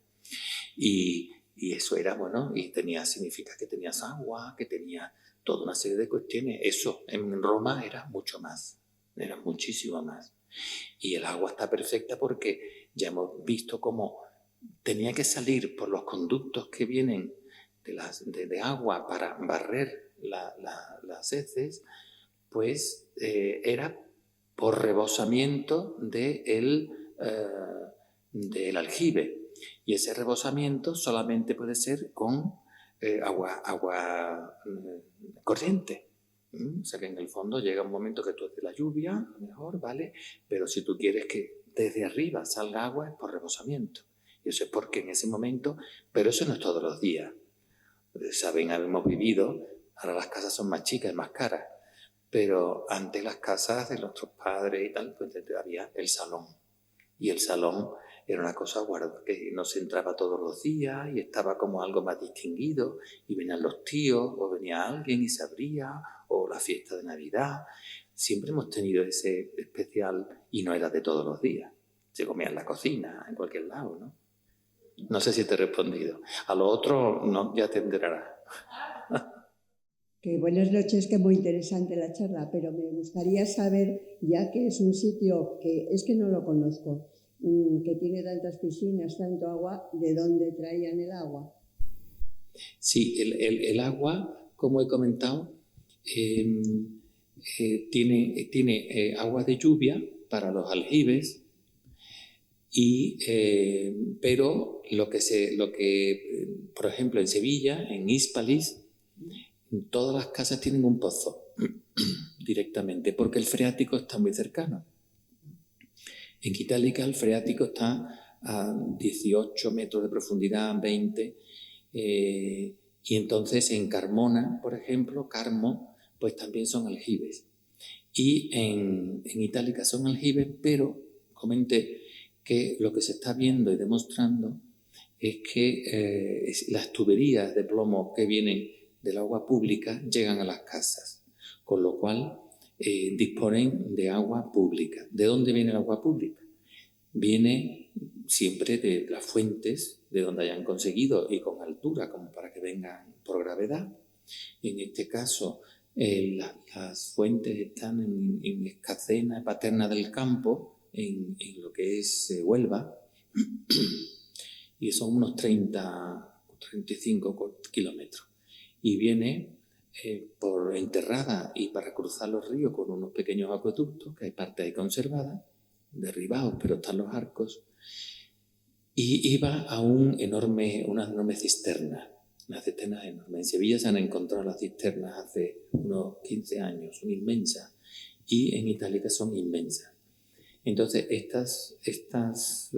Y eso era, bueno, y significa que tenías agua, que tenías toda una serie de cuestiones. Eso en Roma era mucho más, era muchísimo más. Y el agua está perfecta porque ya hemos visto cómo tenía que salir por los conductos que vienen de agua para barrer las heces, pues era por rebosamiento del aljibe. Y ese rebosamiento solamente puede ser con agua corriente. O sea que en el fondo llega un momento que tú haces la lluvia, a lo mejor, ¿vale? Pero si tú quieres que desde arriba salga agua es por rebosamiento. Y eso es porque en ese momento, pero eso no es todos los días. Saben, hemos vivido, ahora las casas son más chicas y más caras, pero antes las casas de nuestros padres y tal, pues había el salón. Y el salón era una cosa que no se entraba todos los días y estaba como algo más distinguido, y venían los tíos o venía alguien y se abría, o la fiesta de Navidad. Siempre hemos tenido ese especial y no era de todos los días. Se comía en la cocina, en cualquier lado, ¿no? No sé si te he respondido. A lo otro no, ya te enterarás. Que buenas noches, que muy interesante la charla, pero me gustaría saber, ya que es un sitio que es que no lo conozco, que tiene tantas piscinas, tanto agua, ¿de dónde traían el agua? Sí, el agua, como he comentado, tiene agua de lluvia para los aljibes, pero por ejemplo, en Sevilla, en Hispalis, todas las casas tienen un pozo directamente, porque el freático está muy cercano. En Itálica el freático está a 18 metros de profundidad, 20, y entonces en Carmona, por ejemplo, Carmo, pues también son aljibes. Y en Itálica son aljibes, pero comenté que lo que se está viendo y demostrando es que las tuberías de plomo que vienen del agua pública llegan a las casas, con lo cual disponen de agua pública. ¿De dónde viene el agua pública? Viene siempre de las fuentes, de donde hayan conseguido y con altura, como para que vengan por gravedad. En este caso, las fuentes están en Escacena, Paterna del Campo, en lo que es Huelva, y son unos 35 kilómetros. Y viene por enterrada y para cruzar los ríos con unos pequeños acueductos, que hay parte ahí conservada, derribados, pero están los arcos, y iba a una enorme cisterna, unas cisternas enormes. En Sevilla se han encontrado las cisternas hace unos 15 años, son inmensas, y en Itálica son inmensas. Entonces, estas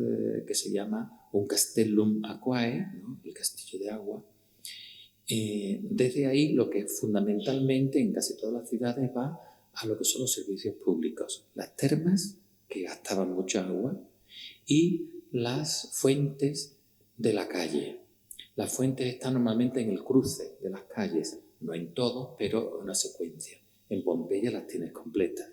que se llama un castellum aquae, ¿no? El castillo de agua, desde ahí lo que fundamentalmente en casi todas las ciudades va a lo que son los servicios públicos, las termas, que gastaban mucha agua, y las fuentes de la calle. Las fuentes están normalmente en el cruce de las calles, no en todo, pero en una secuencia. En Pompeya las tienes completas.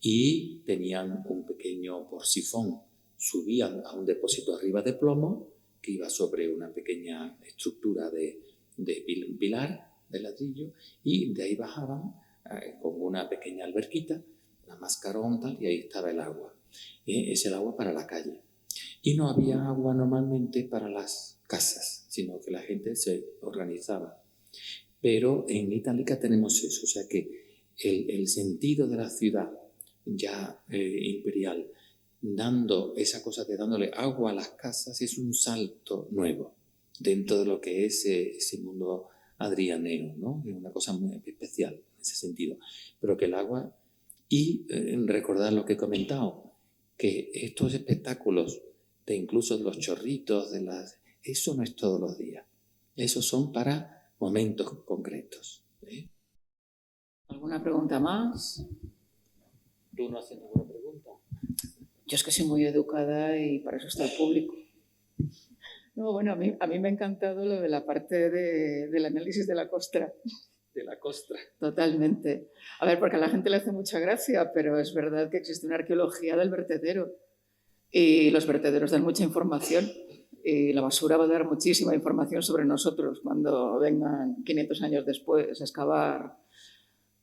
Y tenían un pequeño sifón, subían a un depósito arriba de plomo que iba sobre una pequeña estructura de de pilar, de ladrillo, y de ahí bajaban con una pequeña alberquita, una mascarón tal, y ahí estaba el agua. Es el agua para la calle. Y no había agua normalmente para las casas, sino que la gente se organizaba. Pero en Itálica tenemos eso, o sea que el sentido de la ciudad ya imperial, dando esa cosa de dándole agua a las casas, es un salto nuevo dentro de lo que es ese mundo adrianeo, ¿no? Es una cosa muy especial en ese sentido. Pero que el agua, y recordar lo que he comentado, que estos espectáculos de incluso los chorritos, eso no es todos los días. Esos son para momentos concretos. ¿Alguna pregunta más? ¿Tú no haces ninguna pregunta? Yo es que soy muy educada y para eso está el público. No, bueno, a mí me ha encantado lo de la parte del análisis de la costra. De la costra. Totalmente. A ver, porque a la gente le hace mucha gracia, pero es verdad que existe una arqueología del vertedero. Y los vertederos dan mucha información. Y la basura va a dar muchísima información sobre nosotros cuando vengan 500 años después a excavar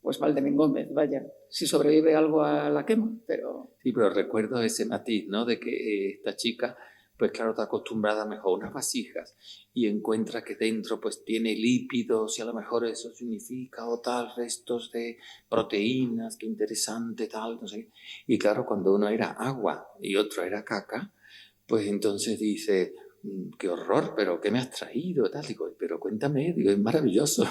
pues Valdemín Gómez, vaya, si sobrevive algo a la quema, pero... Sí, pero recuerdo ese matiz, ¿no? De que esta chica, pues claro, está acostumbrada mejor a unas vasijas y encuentra que dentro pues tiene lípidos y a lo mejor eso significa o tal, restos de proteínas, qué interesante, tal, no sé. Y claro, cuando uno era agua y otro era caca, pues entonces dice, qué horror, pero ¿qué me has traído? Tal, digo, pero cuéntame, digo, es maravilloso,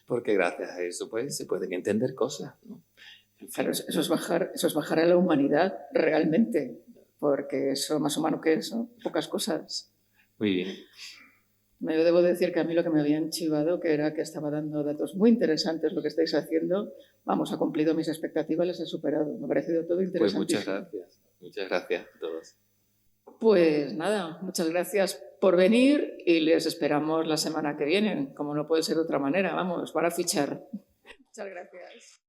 porque gracias a eso pues se pueden entender cosas, ¿no? Claro, eso es bajar a la humanidad realmente, porque eso, más humano que eso, pocas cosas. Muy bien. Yo debo decir que a mí lo que me habían chivado, que era que estaba dando datos muy interesantes lo que estáis haciendo, vamos, ha cumplido mis expectativas, les he superado. Me ha parecido todo interesante. Pues muchas gracias a todos. Pues nada, muchas gracias por venir y les esperamos la semana que viene, como no puede ser de otra manera, vamos, para fichar. Muchas gracias.